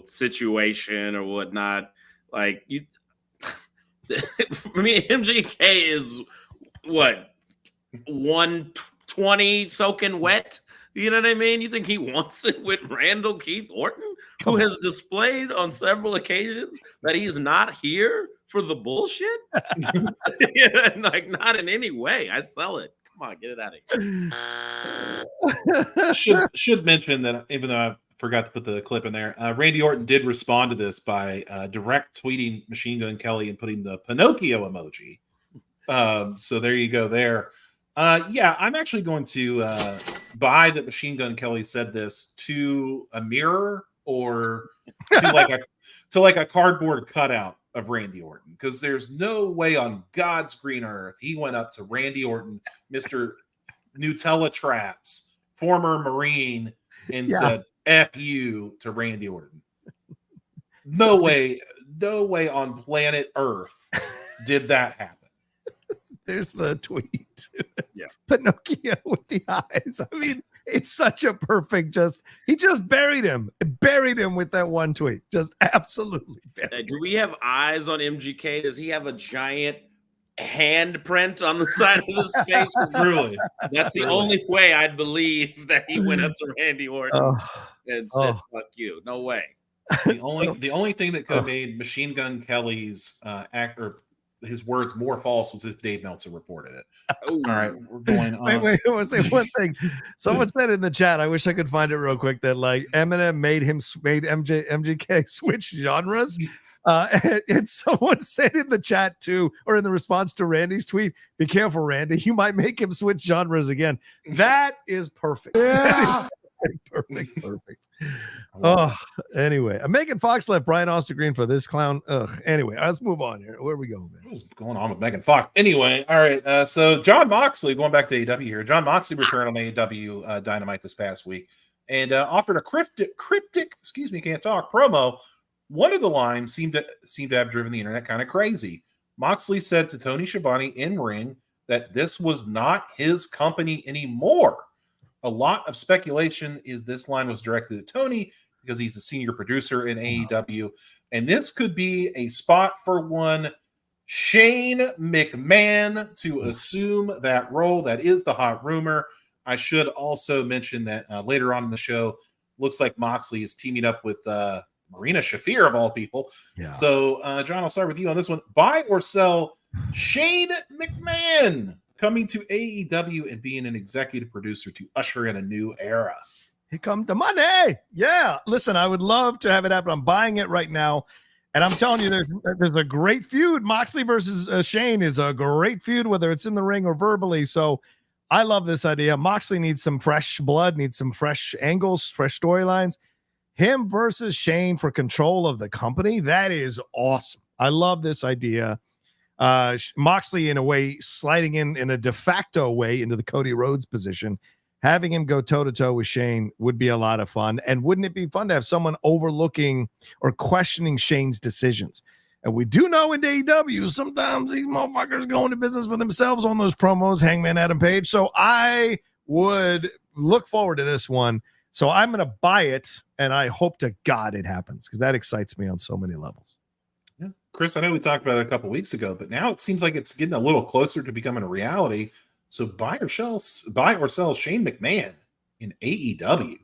situation or whatnot. Like, MGK is what, 120 soaking wet? You know what I mean? You think he wants it with Randall Keith Orton, who has displayed on several occasions that he's not here for the bullshit? Not in any way. I sell it. Come on, get it out of here. Should mention that, even though I forgot to put the clip in there, Randy Orton did respond to this by direct tweeting Machine Gun Kelly and putting the Pinocchio emoji. So there you go there. Yeah, I'm actually going to buy that Machine Gun Kelly said this to a mirror or to like a cardboard cutout of Randy Orton, because there's no way on God's green earth he went up to Randy Orton, Mr. Nutella Traps, former Marine, and said "F you" to Randy Orton. No way on planet Earth did that happen. There's the tweet. Yeah. Pinocchio with the eyes. I mean, it's such a perfect he just buried him with that one tweet. Just absolutely buried Do we have eyes on MGK? Does he have a giant handprint on the side of his face? Really? That's the only way I'd believe that he went up to Randy Orton and said, fuck you. No way. The only thing that could have made Machine Gun Kelly's his words more false was if Dave Meltzer reported it. All right, we're going on. Wait, I want to say one thing. Someone said in the chat, I wish I could find it real quick, that like Eminem made MGK switch genres. And someone said in the chat too, or in the response to Randy's tweet, be careful, Randy, you might make him switch genres again. That is perfect. Yeah. Perfect. Oh, anyway, Megan Fox left Brian Austin Green for this clown. Anyway, let's move on here. Where are we going, man? What's going on with Megan Fox? Anyway, all right. So John Moxley, going back to AEW here. John Moxley returned on AEW Dynamite this past week and offered a cryptic, can't talk, promo. One of the lines seemed to have driven the internet kind of crazy. Moxley said to Tony Schiavone in ring that this was not his company anymore. A lot of speculation is this line was directed at Tony because he's the senior producer in AEW. And this could be a spot for one Shane McMahon to assume that role. That is the hot rumor. I should also mention that later on in the show, looks like Moxley is teaming up with Marina Shafir, of all people. Yeah. So, John, I'll start with you on this one. Buy or sell Shane McMahon coming to AEW and being an executive producer to usher in a new era? Here comes the money. Yeah. Listen, I would love to have it happen. I'm buying it right now. And I'm telling you, there's a great feud. Moxley versus Shane is a great feud, whether it's in the ring or verbally. So I love this idea. Moxley needs some fresh blood, needs some fresh angles, fresh storylines. Him versus Shane for control of the company. That is awesome. I love this idea. Moxley, in a way, sliding in a de facto way into the Cody Rhodes position, having him go toe-to-toe with Shane would be a lot of fun. And wouldn't it be fun to have someone overlooking or questioning Shane's decisions? And we do know in AEW, sometimes these motherfuckers go into business for themselves on those promos, Hangman Adam Page. So I would look forward to this one. So I'm going to buy it, and I hope to God it happens, because that excites me on so many levels. Yeah. Chris, I know we talked about it a couple weeks ago, but now it seems like it's getting a little closer to becoming a reality. So buy or sell Shane McMahon in AEW.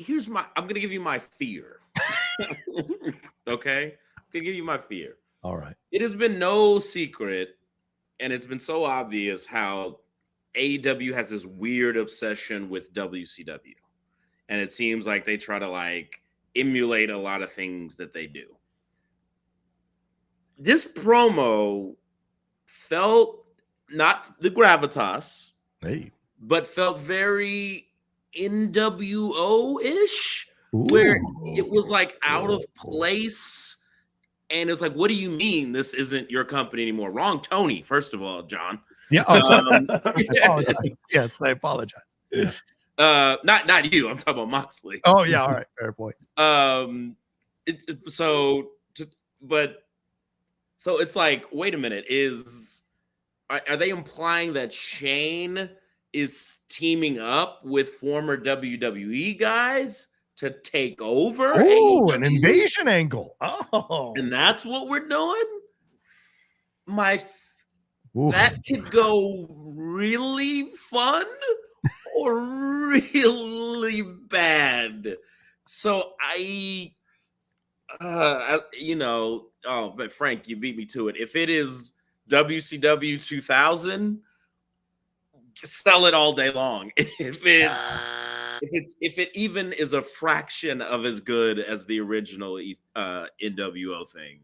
I'm going to give you my fear. Okay? I'm going to give you my fear. All right. It has been no secret, and it's been so obvious how AEW has this weird obsession with WCW. And it seems like they try to emulate a lot of things that they do. This promo felt not the gravitas, but felt very NWO-ish, where it was out of place. And it's what do you mean this isn't your company anymore? Wrong Tony, first of all, John. Yeah. I apologize. Yes, I apologize. Yeah. Not you. I'm talking about Moxley. Oh yeah. All right. Fair point. So it's wait a minute. Are they implying that Shane is teaming up with former WWE guys to take over? Oh, an invasion angle. Oh, and that's what we're doing. That could go really fun or really bad. So but Frank, you beat me to it. If it is WCW 2000, sell it all day long. If it even is a fraction of as good as the original NWO thing,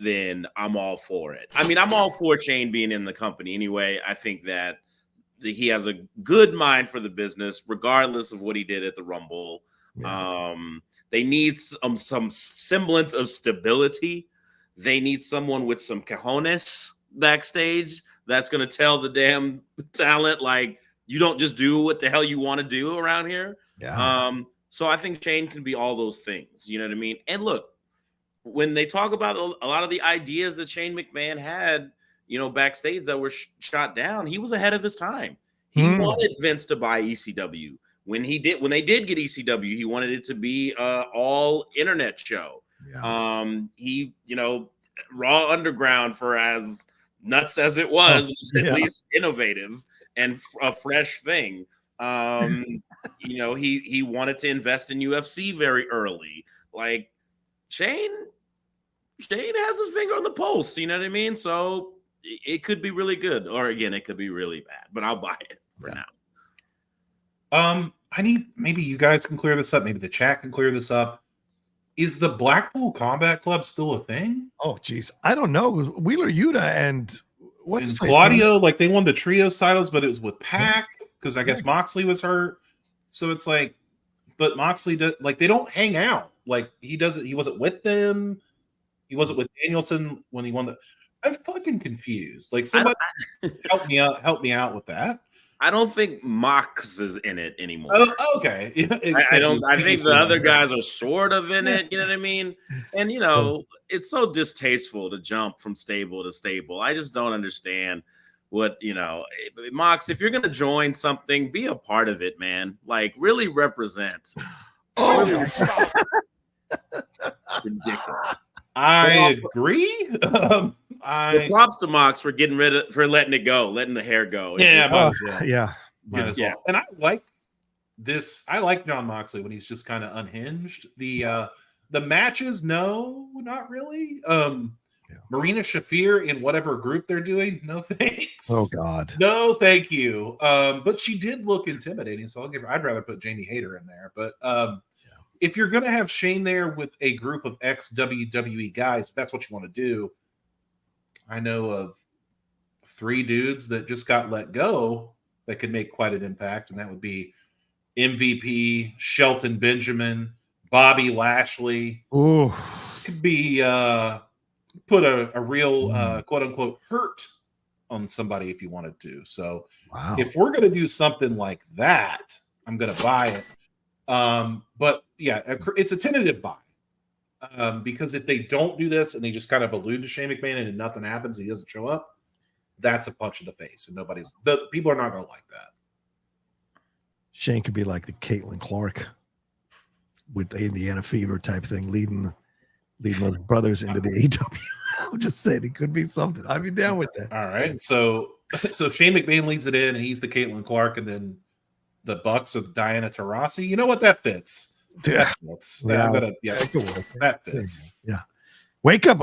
then I'm all for it. I mean, I'm all for Shane being in the company anyway. I think that he has a good mind for the business, regardless of what he did at the Rumble. Yeah. They need some semblance of stability. They need someone with some cojones backstage that's going to tell the damn talent, like, you don't just do what the hell you want to do around here. Yeah. So I think Shane can be all those things. You know what I mean? And look, when they talk about a lot of the ideas that Shane McMahon had, you know, backstage that were shot down, he was ahead of his time. He wanted Vince to buy ECW. When they did get ECW, he wanted it to be all internet show. Yeah. He, you know, Raw Underground, for as nuts as it was at least innovative and a fresh thing. You know, he wanted to invest in UFC very early. Like, Shane has his finger on the pulse, you know what I mean? So it could be really good, or again, it could be really bad, but I'll buy it for now. I need, maybe you guys can clear this up, maybe the chat can clear this up. Is the Blackpool Combat Club still a thing? Oh, geez, I don't know. Wheeler Yuta and what's Claudio, like, they won the trios titles, but it was with Pac because I guess Moxley was hurt. So it's like, but Moxley like, they don't hang out. Like, he wasn't with them. He wasn't with Danielson when he won the. I'm fucking confused. Like, somebody help me out with that. I don't think Mox is in it anymore. Oh, okay. I think the other guys are sort of in it. You know what I mean? And, you know, it's so distasteful to jump from stable to stable. I just don't understand what, you know, Mox, if you're going to join something, be a part of it, man. Like, really represent. Ridiculous. I agree. Props to Mox for letting it go, letting the hair go. Yeah. And I like this. I like Jon Moxley when he's just kind of unhinged. The matches, no, not really. Marina Shafir in whatever group they're doing, no thanks. Oh God, no, thank you. But she did look intimidating, so I'd rather put Jamie Hayter in there. But if you're going to have Shane there with a group of ex-WWE guys, if that's what you want to do, I know of 3 dudes that just got let go that could make quite an impact, and that would be MVP, Shelton Benjamin, Bobby Lashley. Ooh. Could be put a real quote-unquote hurt on somebody if you wanted to. So if we're going to do something like that, I'm going to buy it. But yeah, it's a tentative buy because if they don't do this and they just kind of allude to Shane McMahon and nothing happens, he doesn't show up, that's a punch in the face, and people are not going to like that. Shane could be like the Caitlin Clark with the Indiana Fever type thing, leading those brothers into the AEW. I'm just saying it could be something. I'd be down with that. All right, so Shane McMahon leads it in, and he's the Caitlin Clark, and then the Bucks with Diana Taurasi. You know what? That fits. That fits. That fits. Yeah. Wake up,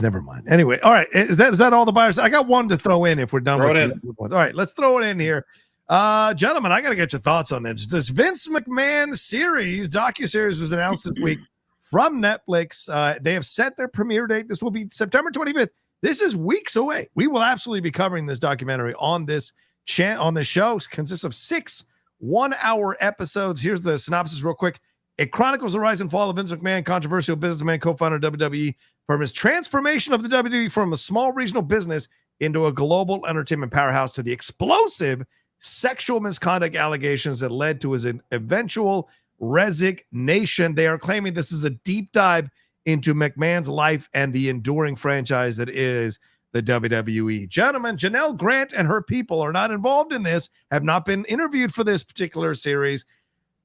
never mind. Anyway, all right. Is that all the buyers? I got one to throw in if we're done with it. All right, let's throw it in here. Gentlemen, I got to get your thoughts on this. This Vince McMahon series, docuseries, was announced this week from Netflix. They have set their premiere date. This will be September 25th. This is weeks away. We will absolutely be covering this documentary on this on the show. It consists of 6 one-hour episodes. Here's the synopsis real quick. It chronicles the rise and fall of Vince McMahon, controversial businessman, co-founder of WWE, from his transformation of the WWE from a small regional business into a global entertainment powerhouse to the explosive sexual misconduct allegations that led to his eventual resignation. They are claiming this is a deep dive into McMahon's life and the enduring franchise that is the WWE. Gentlemen, Janelle Grant and her people are not involved in this, have not been interviewed for this particular series.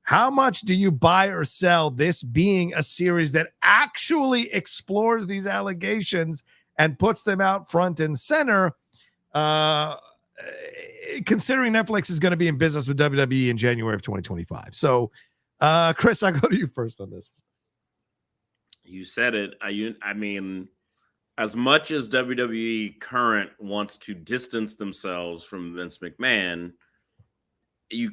How much do you buy or sell this being a series that actually explores these allegations and puts them out front and center, considering Netflix is going to be in business with WWE in January of 2025? So, Chris, I'll go to you first on this. You said it. I mean, as much as WWE current wants to distance themselves from Vince McMahon, you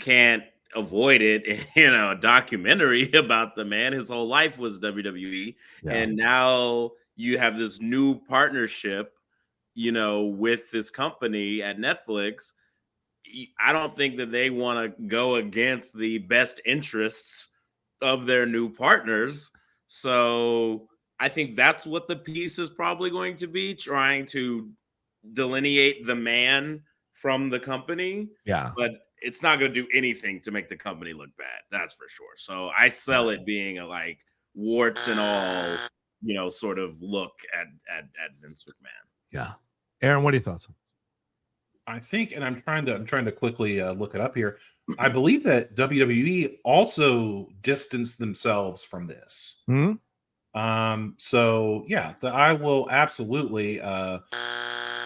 can't avoid it in a documentary about the man. His whole life was WWE. Yeah. And now you have this new partnership, with this company at Netflix. I don't think that they want to go against the best interests of their new partners. So I think that's what the piece is probably going to be, trying to delineate the man from the company. Yeah. But it's not going to do anything to make the company look bad. That's for sure. So I sell it being a like warts and all, sort of look at Vince McMahon. Yeah. Aaron, what are your thoughts on this? I think, and I'm trying to quickly look it up here. I believe that WWE also distanced themselves from this. Mm-hmm. So yeah, I will absolutely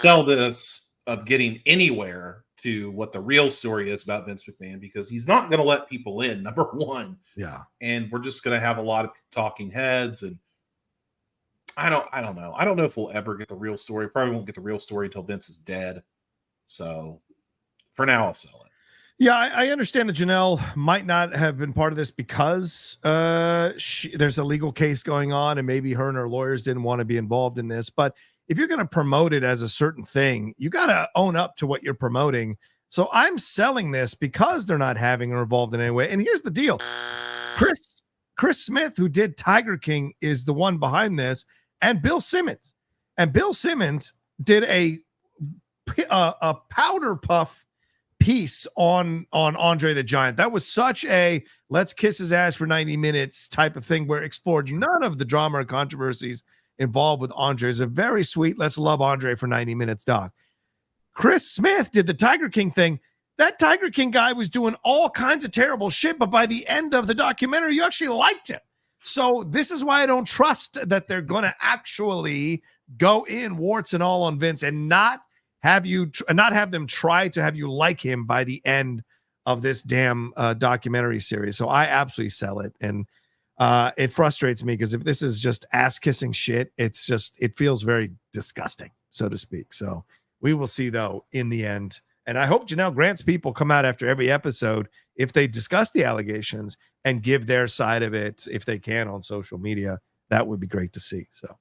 sell this of getting anywhere to what the real story is about Vince McMahon, because he's not going to let people in, number one. Yeah. And we're just going to have a lot of talking heads, and I don't know. I don't know if we'll ever get the real story. Probably won't get the real story until Vince is dead. So for now, I'll sell it. Yeah, I understand that Janelle might not have been part of this because there's a legal case going on, and maybe her and her lawyers didn't want to be involved in this. But if you're going to promote it as a certain thing, you got to own up to what you're promoting. So I'm selling this because they're not having her involved in any way. And here's the deal. Chris Smith, who did Tiger King, is the one behind this, and Bill Simmons. And Bill Simmons did a powder puff piece on Andre the Giant. That was such a let's kiss his ass for 90 minutes type of thing, where it explored none of the drama or controversies involved with Andre. It's a very sweet let's love Andre for 90 minutes doc. Chris Smith did the Tiger King thing. That Tiger King guy was doing all kinds of terrible shit, but by the end of the documentary, you actually liked him. So this is why I don't trust that they're going to actually go in warts and all on Vince and not have them try to have you like him by the end of this damn documentary series. So I absolutely sell it. And it frustrates me because if this is just ass kissing shit, it feels very disgusting, so to speak. So we will see though in the end. And I hope Janelle Grant's people come out after every episode, if they discuss the allegations, and give their side of it if they can on social media. That would be great to see. So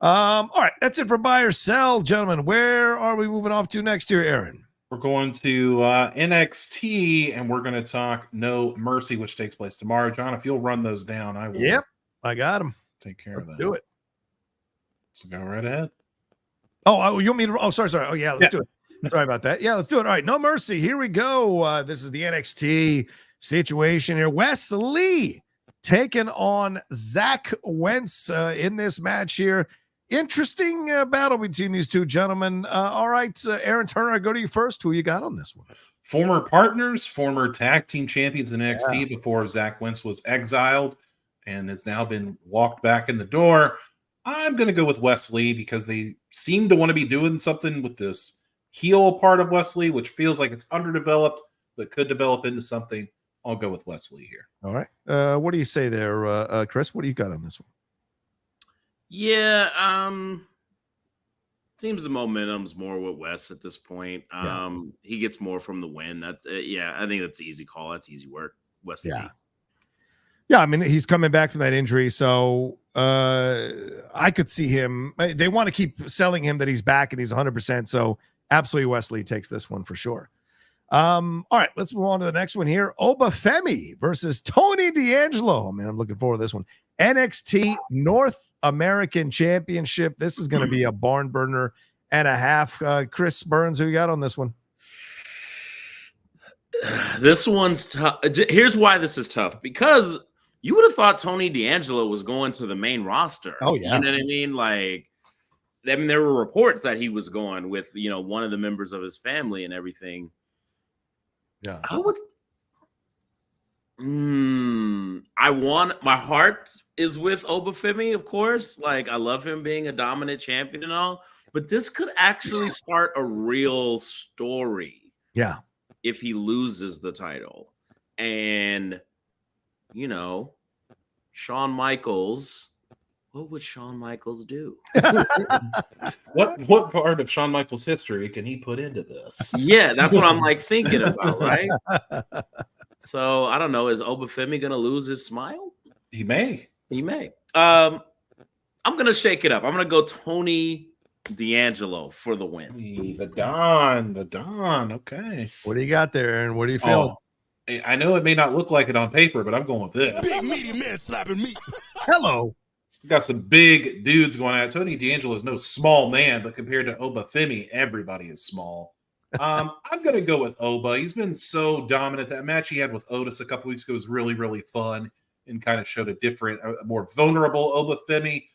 all right, that's it for buy or sell, gentlemen. Where are we moving off to next here, Aaron? We're going to NXT, and we're going to talk No Mercy, which takes place tomorrow. John, if you'll run those down, I will. Yep, I got them. Take care of that. Do it. So go right ahead. Oh, you want me to? Oh, sorry. Oh, yeah, let's do it. Sorry about that. Yeah, let's do it. All right, No Mercy. Here we go. This is the NXT situation here. Wes Lee taking on Zach Wentz in this match here. Interesting battle between these two gentlemen. All right, Aaron Turner, I go to you first. Who you got on this one? Former partners, former tag team champions in NXT before Zach Wentz was exiled and has now been walked back in the door. I'm going to go with Wes Lee because they seem to want to be doing something with this heel part of Wes Lee, which feels like it's underdeveloped, but could develop into something. I'll go with Wes Lee here. All right. What do you say there, Chris? What do you got on this one? Yeah, seems the momentum's more with Wes at this point. He gets more from the win. That I think that's an easy call. That's easy work. Wes Lee. Yeah, I mean, he's coming back from that injury, so I could see him. They want to keep selling him that he's back and he's 100%. So absolutely, Wes Lee takes this one for sure. All right, let's move on to the next one here. Obafemi versus Tony D'Angelo. Man, I'm looking forward to this one. NXT North American Championship. This is going to be a barn burner and a half. Chris Burns, who you got on this one? This one's tough. Here's why this is tough. Because you would have thought Tony D'Angelo was going to the main roster. Oh, yeah. You know what I mean? Like, I mean, there were reports that he was going with, one of the members of his family and everything. Yeah. My heart is with Obafemi, of course. Like, I love him being a dominant champion and all, but this could actually start a real story. Yeah. If he loses the title. And, Shawn Michaels, what would Shawn Michaels do? What part of Shawn Michaels' history can he put into this? Yeah, that's what I'm thinking about, right? So I don't know. Is Obafemi going to lose his smile? He may. He may. I'm going to shake it up. I'm going to go Tony D'Angelo for the win. The Don. Okay. What do you got there, Aaron? What are you feeling? I know it may not look like it on paper, but I'm going with this. Big meaty man slapping me. Hello. We got some big dudes going at it. Tony D'Angelo is no small man, but compared to Obafemi, everybody is small. I'm going to go with Oba. He's been so dominant. That match he had with Otis a couple weeks ago was really, really fun and kind of showed a different, a more vulnerable Obafemi.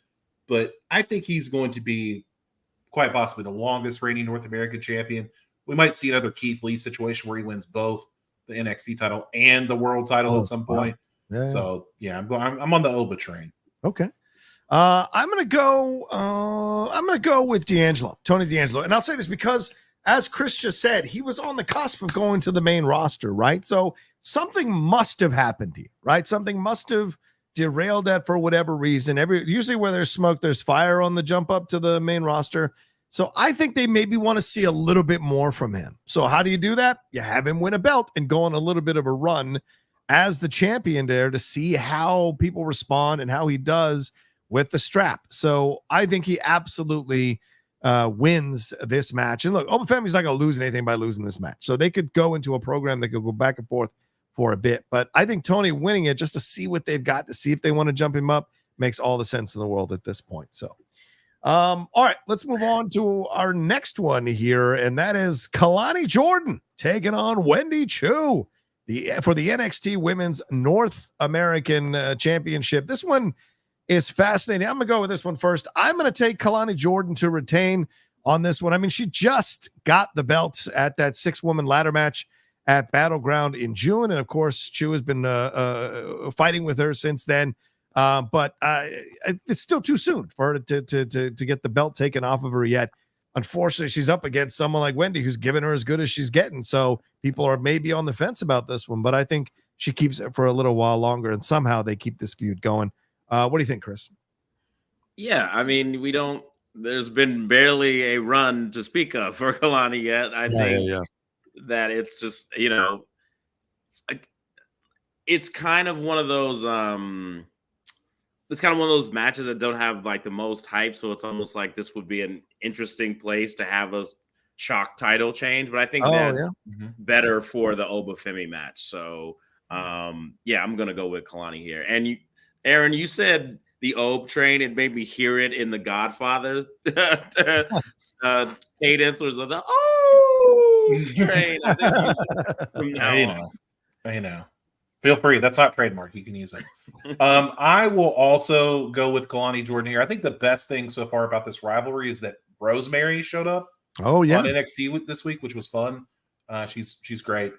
But I think he's going to be quite possibly the longest reigning North American champion. We might see another Keith Lee situation where he wins both the NXT title and the world title at some point. Yeah. So yeah, I'm on the Oba train. Okay. I'm gonna go with D'Angelo, Tony D'Angelo. And I'll say this because, as Chris just said, he was on the cusp of going to the main roster, right? So something must have happened here, right? Something must have derailed that for whatever reason. Usually where there's smoke, there's fire on the jump up to the main roster. So I think they maybe want to see a little bit more from him. So how do you do that? You have him win a belt and go on a little bit of a run as the champion there to see how people respond and how he does with the strap. So I think he absolutely wins this match. And look, Obafemi's not going to lose anything by losing this match. So they could go into a program that could go back and forth for a bit. But I think Tony winning it just to see what they've got, to see if they want to jump him up, makes all the sense in the world at this point. So all right, let's move on to our next one here, and that is Kalani Jordan taking on Wendy Chu for the NXT Women's North American Championship. This one is fascinating. I'm going to go with this one first. I'm going to take Kalani Jordan to retain on this one. I mean, she just got the belt at that 6-woman ladder match at Battleground in June, and of course, Chu has been fighting with her since then. But it's still too soon for her to get the belt taken off of her yet. Unfortunately, she's up against someone like Wendy, who's given her as good as she's getting. So people are maybe on the fence about this one, but I think she keeps it for a little while longer, and somehow they keep this feud going. What do you think, Chris? Yeah, I mean, there's been barely a run to speak of for Kalani yet. I think that it's just, it's kind of one of those, it's kind of one of those matches that don't have like the most hype. So it's almost like this would be an interesting place to have a shock title change. But I think that's better for the Obafemi match. So yeah, I'm going to go with Kalani here. And Aaron, you said the Ob train. It made me hear it in the Godfather cadence was the train. I know. Feel free. That's not trademark. You can use it. I will also go with Kalani Jordan here. I think the best thing so far about this rivalry is that Rosemary showed up. Oh yeah, on NXT this week, which was fun. She's great.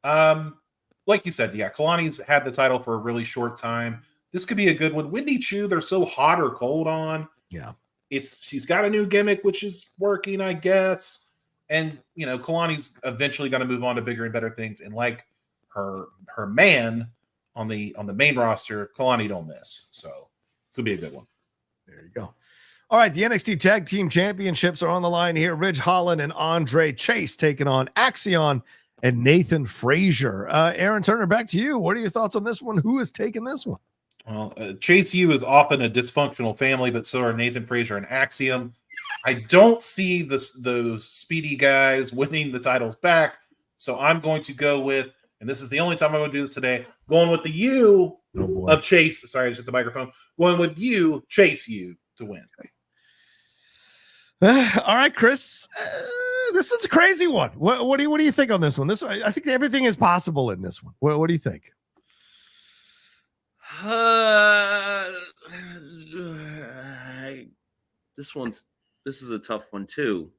Like you said, yeah, Kalani's had the title for a really short time. This could be a good one. Wendy Chu, they're so hot or cold on. Yeah, she's got a new gimmick which is working, I guess. And Kalani's eventually going to move on to bigger and better things. And like her man on the main roster, Kalani don't miss. So it's gonna be a good one. There you go. All right, the NXT Tag Team Championships are on the line here. Ridge Holland and Andre Chase taking on Axion and Nathan Frazier. Aaron Turner, back to you. What are your thoughts on this one? Who is taking this one? Well, Chase U is often a dysfunctional family, but so are Nathan Frazier and Axiom. I don't see those speedy guys winning the titles back, so I'm going to go with, and this is the only time I'm going to do this today, going with the U of Chase. Sorry, I just hit the microphone. Going with you, Chase U, to win. All right, Chris. This is a crazy one. What do you think on this one? I think everything is possible in this one. What do you think? This is a tough one too.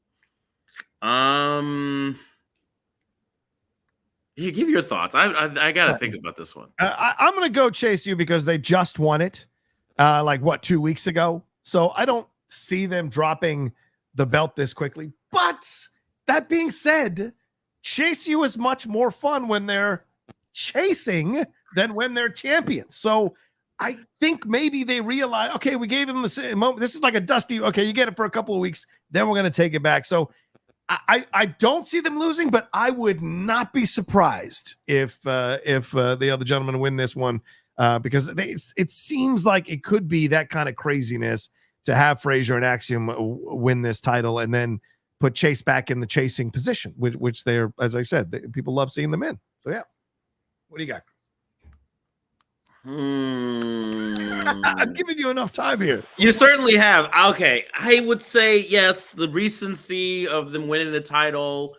You give your thoughts. I gotta think about this one. I'm gonna go Chase U because they just won it, 2 weeks ago. So I don't see them dropping the belt this quickly. But that being said, Chase U is much more fun when they're chasing than when they're champions. So I think maybe they realize, okay, we gave him the moment. This is like a dusty, okay, you get it for a couple of weeks, then we're going to take it back. So I don't see them losing, but I would not be surprised if the other gentlemen win this one because it seems like it could be that kind of craziness to have Frazier and Axiom win this title and then put Chase back in the chasing position, which they're, as I said, people love seeing them in. So yeah, what do you got? I'm giving you enough time here. You certainly have. Okay, I would say yes, the recency of them winning the title,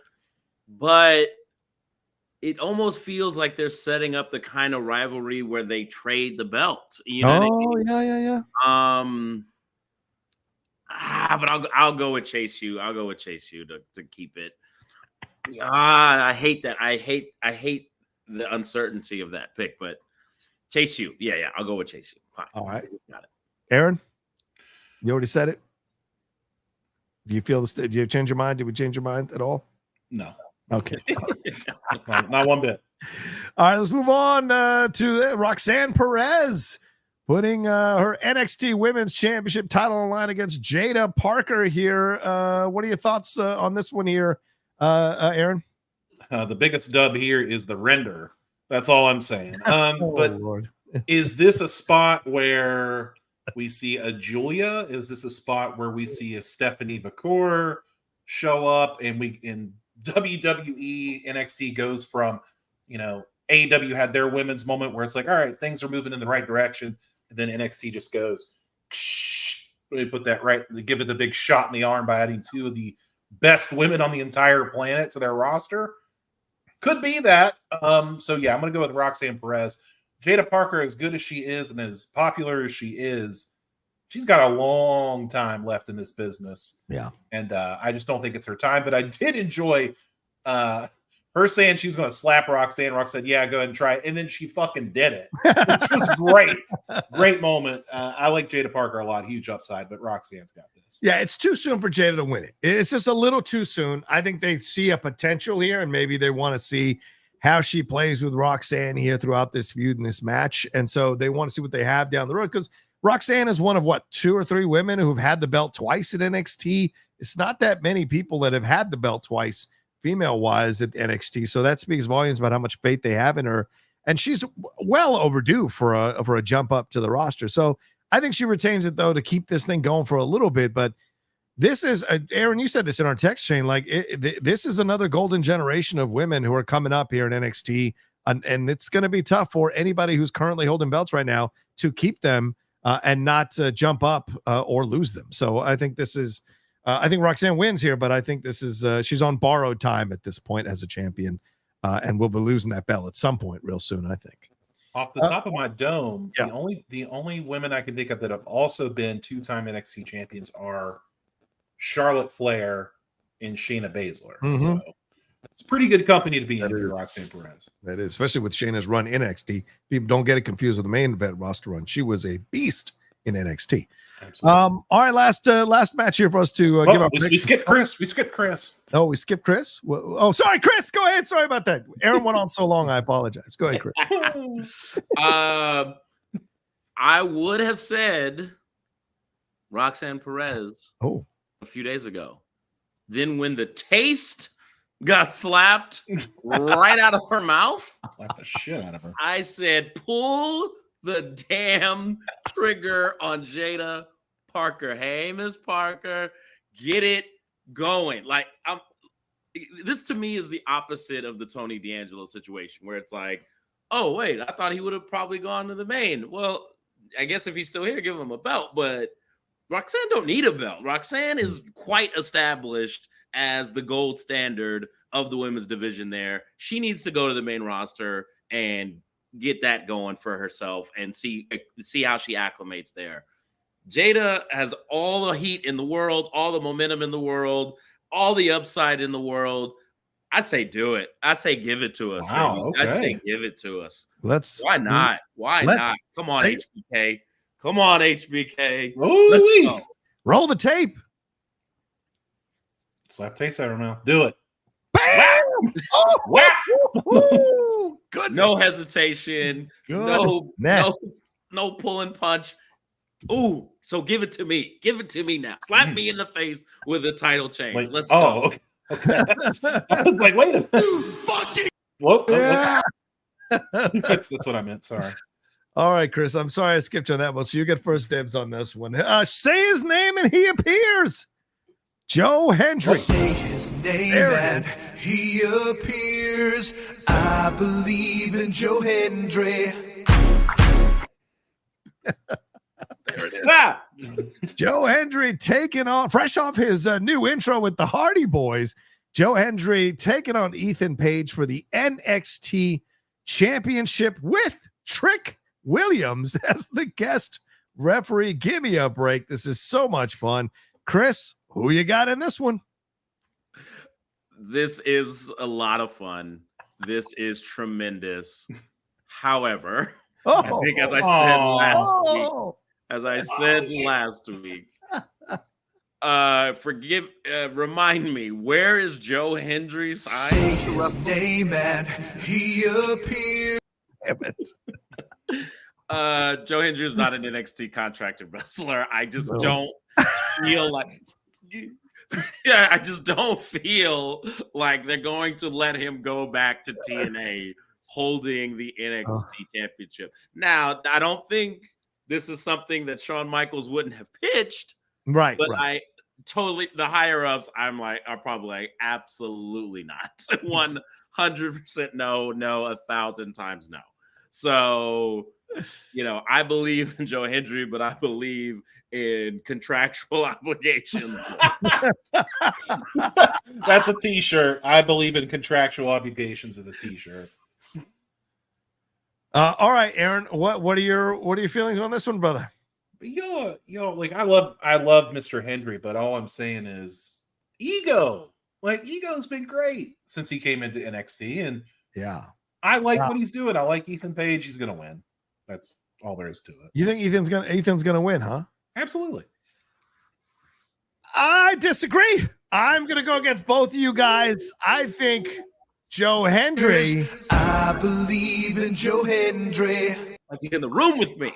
but it almost feels like they're setting up the kind of rivalry where they trade the belt. You know what I mean? Yeah. But I'll go with Chase U. I'll go with Chase U to keep it. I hate that. I hate the uncertainty of that pick, but Chase U. Yeah, I'll go with Chase U. Fine. All right. Got it. Aaron, you already said it. Do you feel this? Do you change your mind? Did we change your mind at all? No. Okay. Not one bit. All right, let's move on to Roxanne Perez putting her NXT Women's Championship title on the line against Jada Parker here. What are your thoughts on this one here, Aaron? The biggest dub here is the render. That's all I'm saying. But Lord. Is this a spot where we see a Julia? Is this a spot where we see a Stephanie Vacour show up and we in WWE NXT goes from, AEW had their women's moment where it's like, all right, things are moving in the right direction. And then NXT just goes, they put that right, they give it the big shot in the arm by adding two of the best women on the entire planet to their roster. Could be that. So yeah, I'm going to go with Roxanne Perez. Jada Parker, as good as she is and as popular as she is, she's got a long time left in this business. Yeah. And I just don't think it's her time. But I did enjoy her saying she's going to slap Roxanne. Roxanne, yeah, go ahead and try it. And then she fucking did it, which was great. Great moment. I like Jada Parker a lot. Huge upside, but Roxanne's got this. Yeah, it's too soon for Jada to win it. It's just a little too soon. I think they see a potential here, and maybe they want to see how she plays with Roxanne here throughout this feud and this match. And so they want to see what they have down the road because Roxanne is one of, 2 or 3 women who've had the belt twice at NXT. It's not that many people that have had the belt twice female-wise at NXT. So that speaks volumes about how much faith they have in her. And she's well overdue for a jump up to the roster. So I think she retains it, though, to keep this thing going for a little bit. But this is, Aaron, you said this in our text chain, this is another golden generation of women who are coming up here in NXT. And it's going to be tough for anybody who's currently holding belts right now to keep them and not jump up or lose them. So I think this is, I think Roxanne wins here, but I think this is, she's on borrowed time at this point as a champion and will be losing that belt at some point real soon, I think. Off the top of my dome, yeah. the only women I can think of that have also been 2-time NXT champions are Charlotte Flair and Shayna Baszler. Mm-hmm. So it's pretty good company to be in if you're Roxanne Perez. That is, especially with Shayna's run in NXT. People don't get it confused with the main event roster run. She was a beast in NXT. Absolutely. All right, last match here for us to give our we skipped Chris. We skipped Chris. Oh, we skipped Chris? Oh, sorry, Chris. Go ahead. Sorry about that. Aaron went on so long. I apologize. Go ahead, Chris. I would have said Roxanne Perez a few days ago. Then when the taste got slapped right out of her mouth, Slap the shit out of her. I said, pull the damn trigger on Jada Parker. Hey, Miss Parker, get it going. This to me is the opposite of the Tony D'Angelo situation where it's like, oh, wait, I thought he would have probably gone to the main. Well, I guess if he's still here, give him a belt. But Roxanne don't need a belt. Roxanne is quite established as the gold standard of the women's division there. She needs to go to the main roster and get that going for herself and see how she acclimates there. Jada has all the heat in the world, all the momentum in the world, all the upside in the world. I say do it. I say give it to us. Wow, baby. okay. I say give it to us. Why not? Why not? Come on, HBK. Come on, HBK. Ooh, Let's go. Roll the tape. Slap taste out of her mouth. Do it. Bam! Oh, wow. Good. No hesitation. No pulling punch. So give it to me. Give it to me now. Slap me in the face with a title change. Wait, Let's go. Okay. I was like, wait a minute. Fucking Whoa, that's what I meant. Sorry. All right, Chris. I'm sorry I skipped on that one. So you get first dibs on this one. Say his name and he appears. Joe Hendry. say his name and he appears. I believe in Joe Hendry. There it is. Ah! Joe Hendry taking on, fresh off his new intro with the Hardy Boys. Joe Hendry taking on Ethan Page for the NXT Championship with Trick Williams as the guest referee. Give me a break. This is so much fun. Chris, who you got in this one? This is a lot of fun. This is tremendous. However, I think as I said last week, remind me, where is Joe Hendry signed? Say his name and he appears. Damn it. Joe Hendry is not an NXT contracted wrestler. I just don't feel like I just don't feel like they're going to let him go back to TNA holding the NXT championship. Now, I don't think this is something that Shawn Michaels wouldn't have pitched. Right. But right. I totally, the higher ups, are probably like, absolutely not. 100% no, 1,000 times no. So, I believe in Joe Hendry, but I believe in contractual obligations. That's a t-shirt. I believe in contractual obligations as a t-shirt. All right, Aaron, what are your feelings on this one, brother? Like I love Mr. Hendry, but all I'm saying is ego. Like Ego's been great since he came into NXT, and I like what he's doing. I like Ethan Page. He's gonna win. That's all there is to it. You think Ethan's gonna win, huh? Absolutely. I disagree. I'm gonna go against both of you guys. I think Joe Hendry. I believe in Joe Hendry. Like he's in the room with me.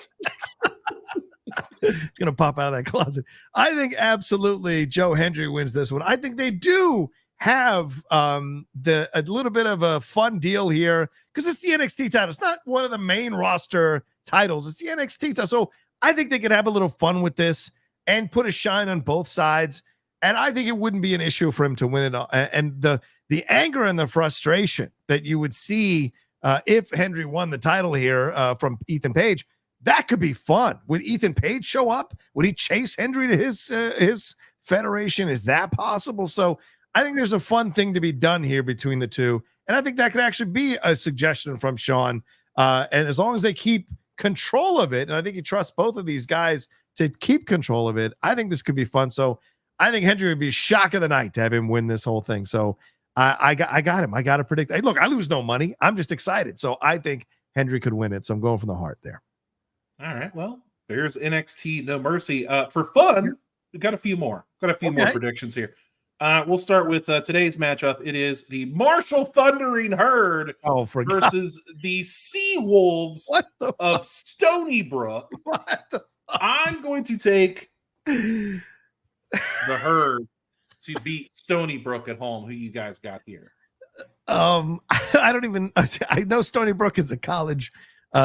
It's gonna pop out of that closet. I think absolutely Joe Hendry wins this one. I think they do have a little bit of a fun deal here because it's the NXT title. It's not one of the main roster titles. It's the NXT title. So I think they could have a little fun with this and put a shine on both sides. And I think it wouldn't be an issue for him to win it. And the anger and the frustration that you would see if Hendry won the title here from Ethan Page, that could be fun. Would Ethan Page show up? Would he chase Hendry to his federation? Is that possible? So I think there's a fun thing to be done here between the two. And I think that could actually be a suggestion from Shawn. And as long as they keep control of it, and I think he trusts both of these guys to keep control of it, I think this could be fun. So I think Hendry would be shock of the night to have him win this whole thing. So I got him. I got to predict. Hey, look, I lose no money. I'm just excited. So I think Hendry could win it. So I'm going from the heart there. All right. Well, there's NXT No Mercy. For fun, we've got a few more. Got a few more predictions here. We'll start with today's matchup. It is the Marshall Thundering Herd versus the Sea Wolves of Stony Brook. What the fuck? I'm going to take the Herd to beat Stony Brook at home. Who you guys got here? I don't even. I know Stony Brook is a college,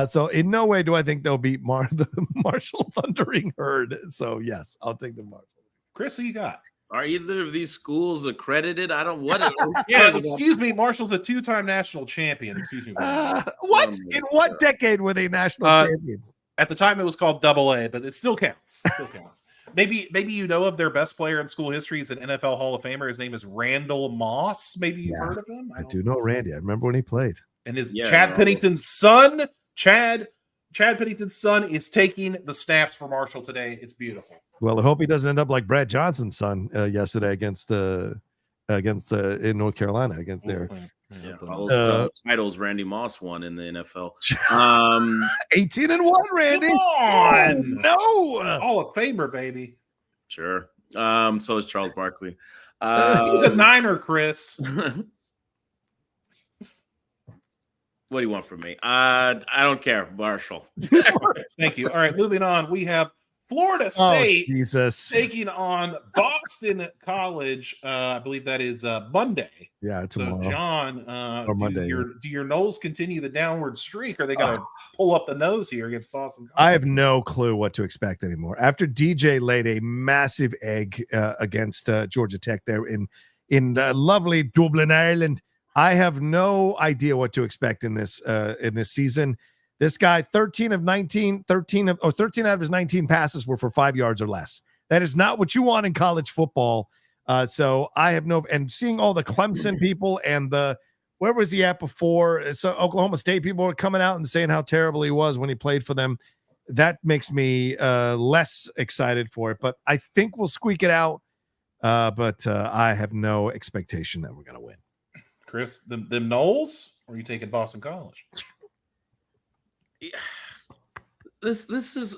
so in no way do I think they'll beat the Marshall Thundering Herd. So yes, I'll take the Marshall. Chris, who you got? Are either of these schools accredited? I don't. What? Excuse me. Marshall's a two-time national champion. Excuse me. What? In what decade were they national champions? At the time, it was called AA, but it still counts. Still counts. Maybe you know of their best player in school history is an NFL Hall of Famer. His name is Randall Moss. Maybe you've heard of him. I do know Randy. I remember when he played. And Chad Pennington's son, Chad Pennington's son is taking the snaps for Marshall today. It's beautiful. Well, I hope he doesn't end up like Brad Johnson's son yesterday against in North Carolina against their all those titles Randy Moss won in the NFL. 18-1, Randy. Come on. No. Hall of Famer, baby. Sure. So is Charles Barkley. He's a Niner, Chris. What do you want from me? I don't care, Marshall. Thank you. All right, moving on. We have Florida State Jesus. taking on Boston College. I believe that is Monday. Yeah, tomorrow. So, John, or Monday. Do your Knowles continue the downward streak? Or are they going to pull up the nose here against Boston College? I have no clue what to expect anymore. After DJ laid a massive egg against Georgia Tech there in lovely Dublin, Ireland, I have no idea what to expect in this season. This guy, 13 out of his 19 passes were for 5 yards or less. That is not what you want in college football. So I have and seeing all the Clemson people and where was he at before? So Oklahoma State people were coming out and saying how terrible he was when he played for them. That makes me less excited for it, but I think we'll squeak it out. But I have no expectation that we're going to win. Chris, them Knowles, or are you taking Boston College? This is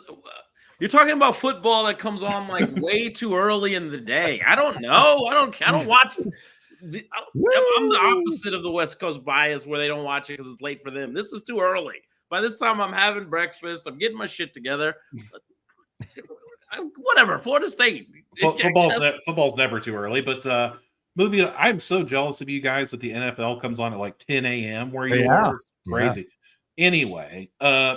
you're talking about football that comes on like way too early in the day. I don't know. I don't watch. I'm the opposite of the West Coast bias where they don't watch it because it's late for them. This is too early. By this time, I'm having breakfast. I'm getting my shit together. Whatever. Florida State. Football's never too early. But moving on, I'm so jealous of you guys that the NFL comes on at like 10 a.m. where you are. It's crazy. Yeah. Anyway,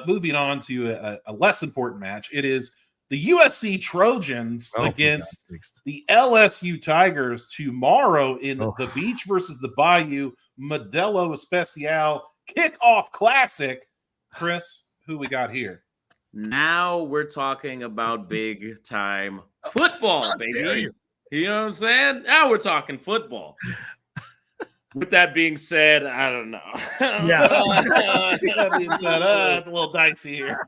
moving on to a less important match. It is the USC Trojans against the LSU Tigers tomorrow in the Beach versus the Bayou Modelo Especial Kickoff Classic. Chris, who we got here? Now we're talking about big time football, baby. You know what I'm saying? Now we're talking football. With that being said, I don't know. That being said, it's a little dicey here.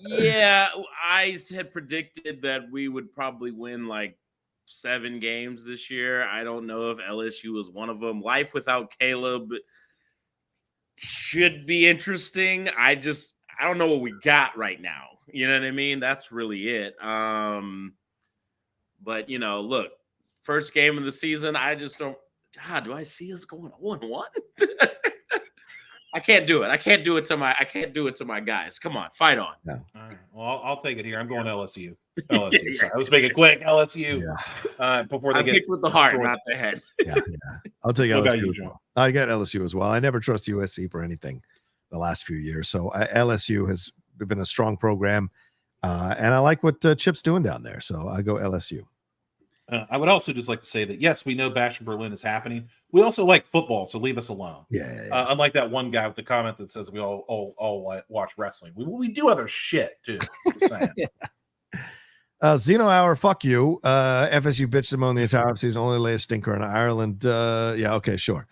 Yeah, I had predicted that we would probably win like 7 games this year. I don't know if LSU was one of them. Life without Caleb should be interesting. I don't know what we got right now. You know what I mean? That's really it. But look, first game of the season, I just don't. God, do I see us going 0-1? I can't do it. I can't do it to my guys. Come on, fight on. No. All right. Well, I'll take it here. I'm going LSU. LSU. Sorry, I was making it quick. LSU. Before they get picked with the heart, not the head. I'll take LSU. I got LSU as well. I never trust USC for anything the last few years. So LSU has been a strong program, and I like what Chip's doing down there. So I go LSU. I would also just like to say that, yes, we know Bash in Berlin is happening. We also like football, so leave us alone. Yeah. Unlike that one guy with the comment that says we all watch wrestling. We do other shit, too. Just saying. Zeno Hour, fuck you. FSU bitch Simone the entire offseason, only lay a stinker in Ireland. Yeah, okay, sure.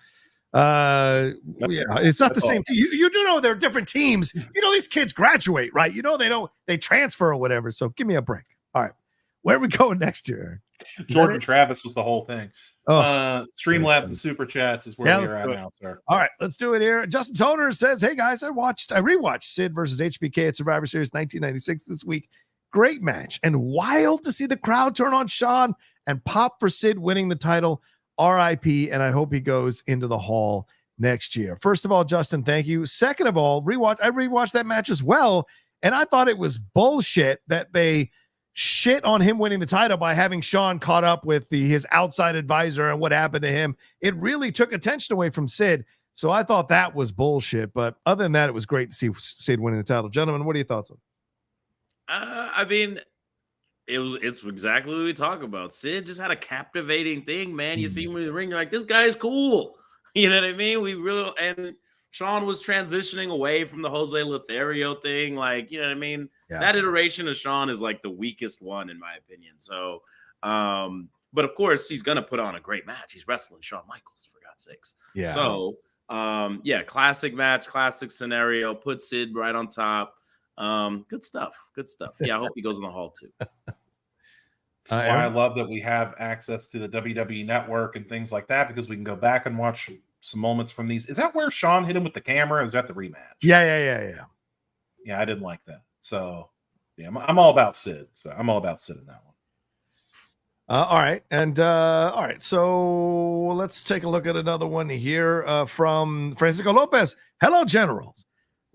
It's not the same. You do know they're different teams. These kids graduate, right? They transfer or whatever. So give me a break. All right. Where are we going next year? Jordan Travis was the whole thing. Streamlabs and Superchats is where we're at now, sir. All right, let's do it here. Justin Toner says, hey guys, I rewatched Sid versus HBK at Survivor Series 1996 this week. Great match and wild to see the crowd turn on Sean and pop for Sid winning the title. RIP, and I hope he goes into the Hall next year. First of all, Justin, thank you. Second of all, I rewatched that match as well, and I thought it was bullshit that they shit on him winning the title by having Sean caught up with his outside advisor and what happened to him. It really took attention away from Sid. So I thought that was bullshit. But other than that, it was great to see Sid winning the title. Gentlemen, what are your thoughts on? It's exactly what we talk about. Sid just had a captivating thing, man. You see him in the ring, you're like, this guy's cool. You know what I mean? And Sean was transitioning away from the Jose Lothario thing. Like, you know what I mean? Yeah. That iteration of Sean is like the weakest one, in my opinion. So, but of course, he's going to put on a great match. He's wrestling Shawn Michaels, for God's sakes. Yeah. So, classic match, classic scenario, put Sid right on top. Good stuff. Yeah, I hope he goes in the Hall too. That's why I love that we have access to the WWE Network and things like that, because we can go back and watch some moments from these. Is that where Sean hit him with the camera? Or is that the rematch? Yeah. Yeah, I didn't like that. So, yeah, I'm all about Sid. So I'm all about Sid in that one. All right. And all right. So let's take a look at another one here from Francisco Lopez. Hello, Generals.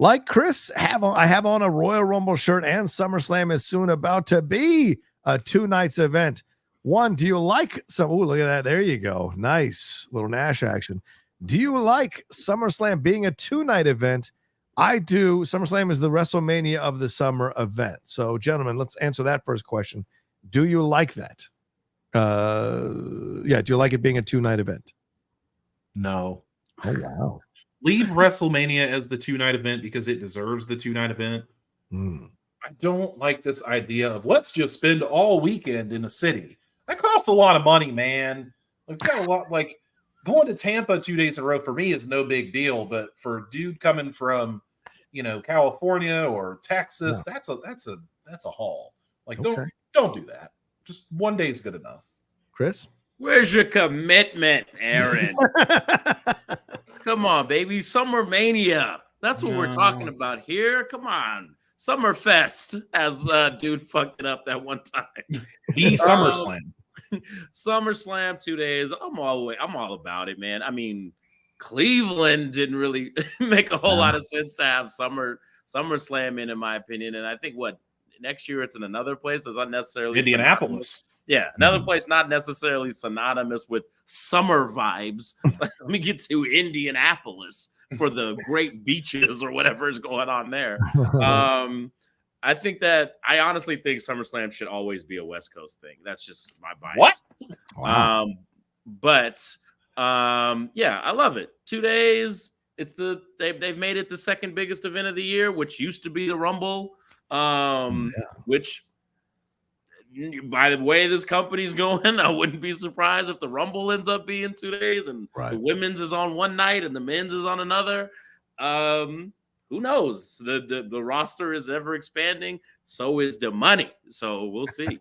Like Chris, I have on a Royal Rumble shirt, and SummerSlam is soon about to be a 2 nights event. One, do you like some? Oh, look at that. There you go. Nice little Nash action. Do you like SummerSlam being a 2-night event? I do. SummerSlam is the WrestleMania of the summer event. So, gentlemen, let's answer that first question. Do you like that? Do you like it being a 2-night event? No. Oh, wow. Leave WrestleMania as the 2-night event because it deserves the 2-night event. I don't like this idea of let's just spend all weekend in a city. That costs a lot of money, man. We've got a lot, like going to Tampa 2 days in a row for me is no big deal, but for a dude coming from, California or Texas, that's a haul. Like don't do that. Just 1 day is good enough. Chris, where's your commitment, Aaron? Come on, baby. Summermania. That's what we're talking about here. Come on. Summerfest, as dude fucked it up that one time. The SummerSlam. SummerSlam 2 days. I'm all about it, man. I mean, Cleveland didn't really make a whole lot of sense to have SummerSlam in my opinion. And I think next year it's in another place. It's not necessarily Indianapolis. Yeah, another place not necessarily synonymous with summer vibes. Let me get to Indianapolis for the great beaches or whatever is going on there. I honestly think SummerSlam should always be a West Coast thing. That's just my bias. What? Wow. I love it. 2 days. They've made it the second biggest event of the year, which used to be the Rumble. Which, by the way this company's going, I wouldn't be surprised if the Rumble ends up being 2 days and the women's is on one night and the men's is on another. Who knows? The roster is ever expanding. So is the money. So we'll see.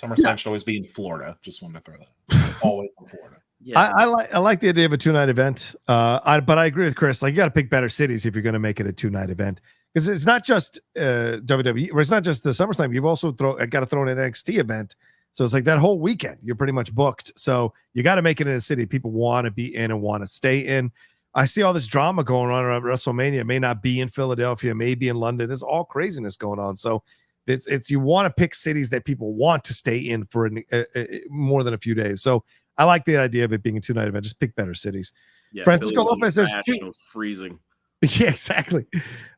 SummerSlam should always be in Florida. Just wanted to throw that. Always in Florida. Yeah. I like the idea of a 2-night event. But I agree with Chris. Like, you got to pick better cities if you're going to make it a 2-night event. Because it's not just WWE, or it's not just the SummerSlam. You've also got to throw in an NXT event. So it's like that whole weekend, you're pretty much booked. So you got to make it in a city people want to be in and want to stay in. I see all this drama going on around WrestleMania. It may not be in Philadelphia, maybe in London. There's all craziness going on. So it's you want to pick cities that people want to stay in for more than a few days. So I like the idea of it being a 2-night event. Just pick better cities. Yeah, Francisco Lopez says freezing. Yeah, exactly.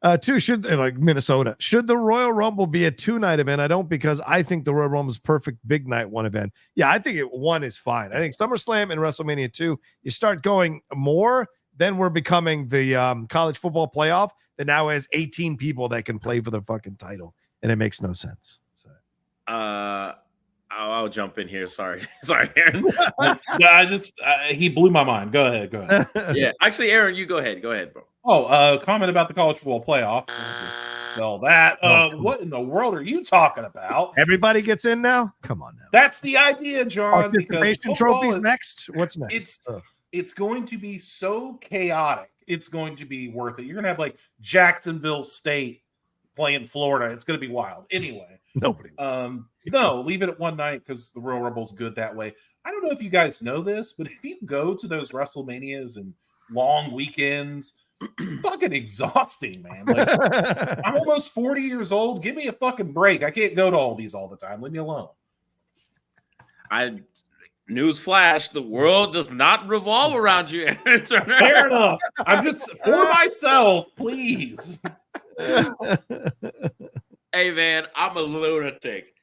Like Minnesota. Should the Royal Rumble be a 2-night event? I don't, because I think the Royal Rumble is perfect big night one event. Yeah, I think one is fine. I think SummerSlam and WrestleMania 2, you start going more, then we're becoming the college football playoff that now has 18 people that can play for the fucking title, and it makes no sense. So. I'll jump in here. Sorry, Aaron. He blew my mind. Go ahead. Yeah, actually, Aaron, you go ahead, bro. Comment about the college football playoff. Just spell that. What in the world are you talking about? Everybody gets in now? Come on now. That's the idea, John. Participation trophies next? What's next? It's going to be so chaotic. It's going to be worth it. You're going to have like Jacksonville State playing Florida. It's going to be wild. Anyway. Nobody. No, leave it at one night because the Royal Rumble's good that way. I don't know if you guys know this, but if you go to those WrestleManias and long weekends, it's fucking exhausting, man. Like, I'm almost 40 years old. Give me a fucking break. I can't go to all these all the time. Leave me alone. Newsflash, the world does not revolve around you, Aaron Turner. Fair enough. I'm just for myself, please. Hey, man, I'm a lunatic.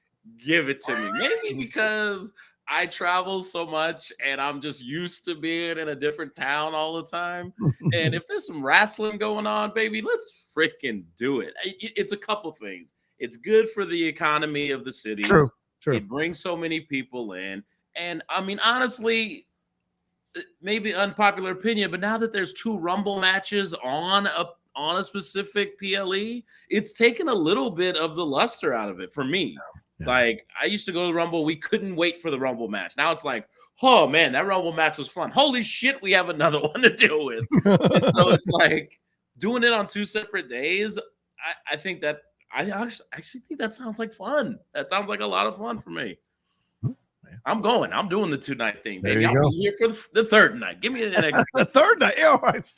Give it to me. Maybe because I travel so much and I'm just used to being in a different town all the time. And if there's some wrestling going on, baby, let's freaking do it. It's a couple things. It's good for the economy of the city. True. It brings so many people in. And I mean, honestly, maybe unpopular opinion, but now that there's 2 Rumble matches on a specific PLE, it's taken a little bit of the luster out of it for me. Yeah. Like, I used to go to the Rumble. We couldn't wait for the Rumble match. Now it's like, oh, man, that Rumble match was fun. Holy shit, we have another one to deal with. And so it's like doing it on 2 separate days. I think that I actually think that sounds like fun. That sounds like a lot of fun for me. I'm going. I'm doing the 2-night thing, baby. I'll be here for the 3rd night. Give me the next the 3rd night. Yeah, all right.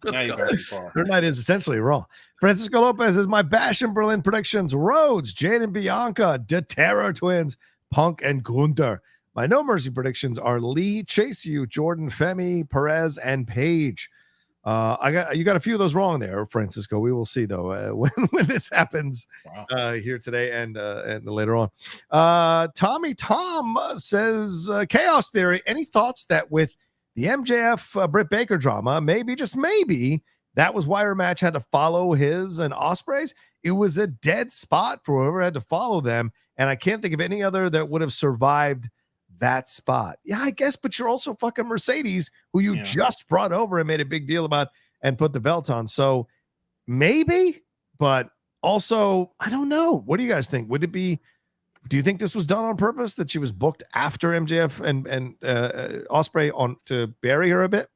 Now you got too far. Their night is essentially Raw. Francisco Lopez is my Bash in Berlin predictions. Rhodes, Jade and Bianca, The Terror Twins, Punk and Gunther. My No Mercy predictions are Lee, Chase You, Jordan, Femi, Perez, and Paige. You got a few of those wrong there, Francisco. We will see though when this happens here today and later on. Tommy Tom says Chaos Theory. Any thoughts that with the MJF Britt Baker drama, maybe just maybe that was why her match had to follow his and Ospreay's? It was a dead spot for whoever had to follow them, and I can't think of any other that would have survived that spot. Yeah, I guess, but you're also fucking Mercedes, who you just brought over and made a big deal about and put the belt on. So maybe, but also, I don't know. What do you guys think? Would it be, do you think this was done on purpose, that she was booked after MJF and Ospreay on to bury her a bit?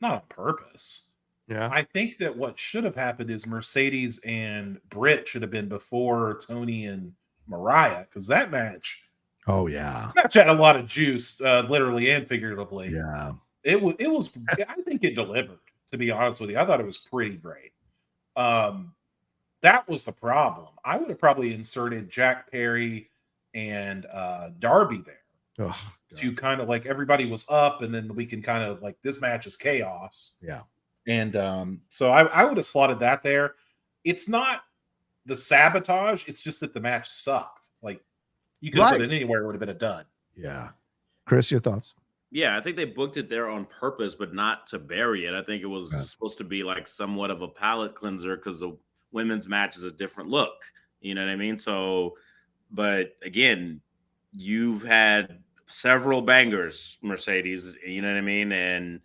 Not on purpose. Yeah. I think that what should have happened is Mercedes and Britt should have been before Tony and Mariah, because that match, oh yeah, match had a lot of juice, literally and figuratively. Yeah, it was. I think it delivered. To be honest with you, I thought it was pretty great. That was the problem. I would have probably inserted Jack Perry and Darby there to kind of like everybody was up, and then we can kind of like this match is chaos. Yeah, and so I would have slotted that there. It's not the sabotage; it's just that the match sucked. Like you could have put it anywhere; it would have been a dud. Yeah, Chris, your thoughts? Yeah, I think they booked it there on purpose, but not to bury it. I think it was supposed to be like somewhat of a palate cleanser because the women's match is a different look. You know what I mean? So, but again, you've had several bangers, Mercedes, you know what I mean? And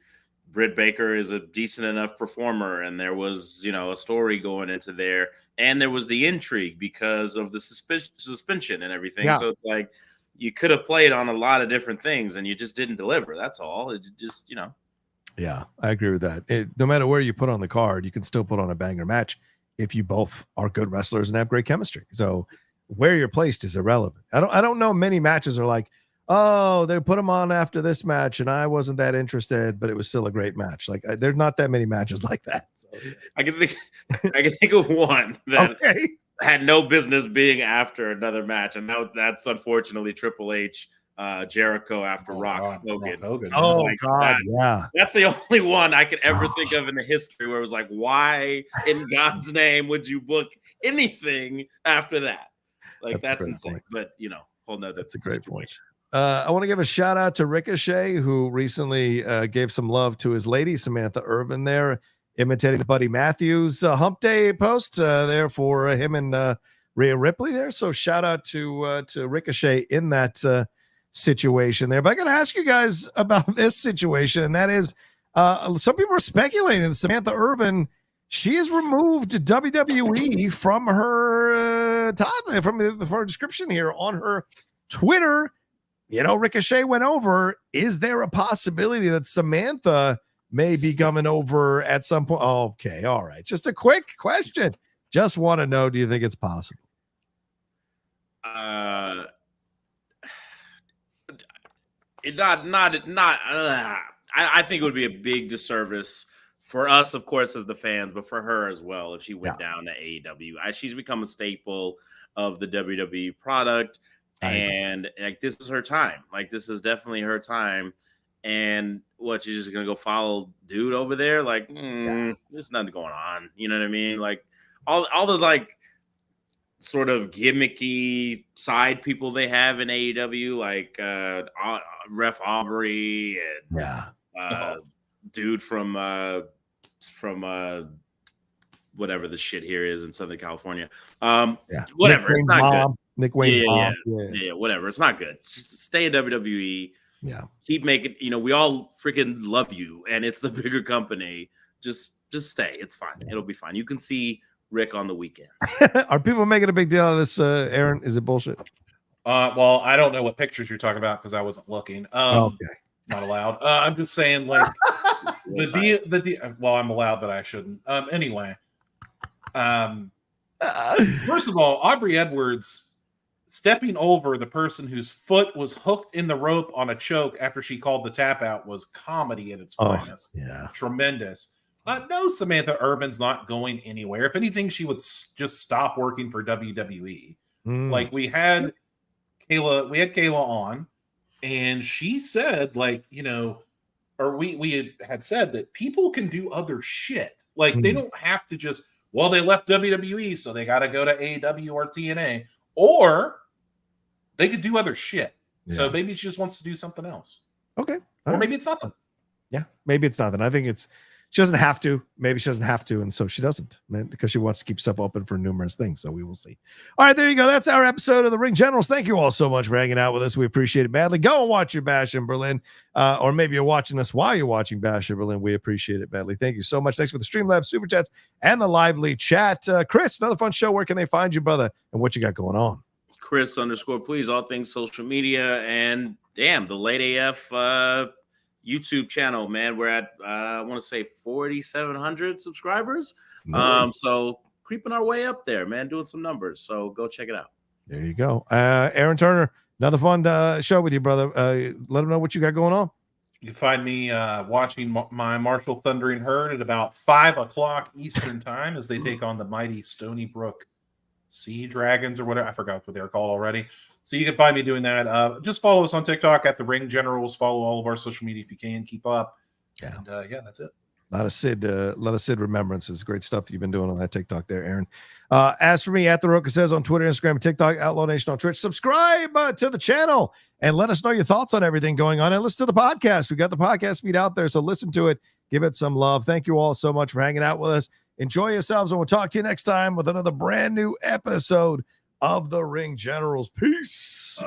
Britt Baker is a decent enough performer. And there was, a story going into there. And there was the intrigue because of the suspension and everything. Yeah. So it's like, you could have played on a lot of different things and you just didn't deliver. That's all. It just, Yeah, I agree with that. No matter where you put on the card, you can still put on a banger match if you both are good wrestlers and have great chemistry. So where you're placed is irrelevant. I don't know many matches are like, oh, they put them on after this match and I wasn't that interested, but it was still a great match. Like there's not that many matches like that. So, I can think of one that had no business being after another match, and that's unfortunately Triple H, Jericho after Rock Hogan. Oh God, yeah, that's the only one I could ever think of in the history where it was like, why in God's name would you book anything after that? Like that's insane. Point. But whole nother. That's a great point. I want to give a shout out to Ricochet, who recently gave some love to his lady Samantha Irvin there, imitating the Buddy Matthews Hump Day post there for him and Rhea Ripley there. So shout out to Ricochet in that situation there. But I got to ask you guys about this situation, and that is some people are speculating that Samantha Irvin, she has removed WWE from her from her description here on her Twitter. Ricochet went over. Is there a possibility that Samantha may be coming over at some point? Okay, all right. Just a quick question. Just want to know, do you think it's possible? I think it would be a big disservice for us, of course, as the fans, but for her as well if she went down to AEW. She's become a staple of the WWE product, and like this is her time. Like this is definitely her time. And she's just gonna go follow dude over there? Like, there's nothing going on. You know what I mean? Like all the like sort of gimmicky side people they have in AEW, like Ref Aubrey and dude from whatever the shit here is in Southern California. Whatever. It's not good. Nick Wayne's mom. Yeah, whatever. It's not good. Just stay in WWE. Yeah. Keep making, we all freaking love you and it's the bigger company. Just stay. It's fine. Yeah. It'll be fine. You can see Rick on the weekend. Are people making a big deal out of this, Aaron? Is it bullshit? Well, I don't know what pictures you're talking about because I wasn't looking. Okay. Not allowed. I'm just saying, like, well, I'm allowed, but I shouldn't. Anyway. First of all, Aubrey Edwards stepping over the person whose foot was hooked in the rope on a choke after she called the tap out was comedy at its finest. Yeah. Tremendous. No, Samantha Urban's not going anywhere. If anything, she would just stop working for WWE. Like we had Kayla on, and she said, like, you know, or we had said that people can do other shit. Like they don't have to just, well, they left WWE, so they got to go to AEW or TNA, or they could do other shit. Yeah. So maybe she just wants to do something else. Okay. Or maybe it's nothing. Yeah, maybe it's nothing. I think she doesn't have to. Maybe she doesn't have to, and so she doesn't, man, because she wants to keep stuff open for numerous things. So we will see. All right, there you go. That's our episode of the Ring Generals. Thank you all so much for hanging out with us. We appreciate it badly. Go and watch your Bash in Berlin, or maybe you're watching us while you're watching Bash in Berlin. We appreciate it badly. Thank you so much. Thanks for the Streamlabs, Super Chats, and the lively chat. Chris, another fun show. Where can they find you, brother, and what you got going on? Chris_please, all things social media, and damn, the Late AF YouTube channel, man. We're at I want to say 4,700 subscribers. Nice. So creeping our way up there, man, doing some numbers. So go check it out. There you go. Aaron Turner, another fun show with you, brother. Let them know what you got going on. You can find me watching my Marshall Thundering Herd at about 5:00 Eastern time as they take on the mighty Stony Brook Sea Dragons or whatever. I forgot what they're called already. So you can find me doing that. Just follow us on TikTok at the Ring Generals. Follow all of our social media if you can. Keep up. Yeah. And yeah, that's it. A lot of Sid remembrances. Great stuff you've been doing on that TikTok there, Aaron. As for me, at The Roca Says on Twitter, Instagram, and TikTok, Outlaw Nation on Twitch. Subscribe to the channel and let us know your thoughts on everything going on. And listen to the podcast. We got the podcast feed out there, so listen to it. Give it some love. Thank you all so much for hanging out with us. Enjoy yourselves, and we'll talk to you next time with another brand new episode of the Ring Generals. Peace.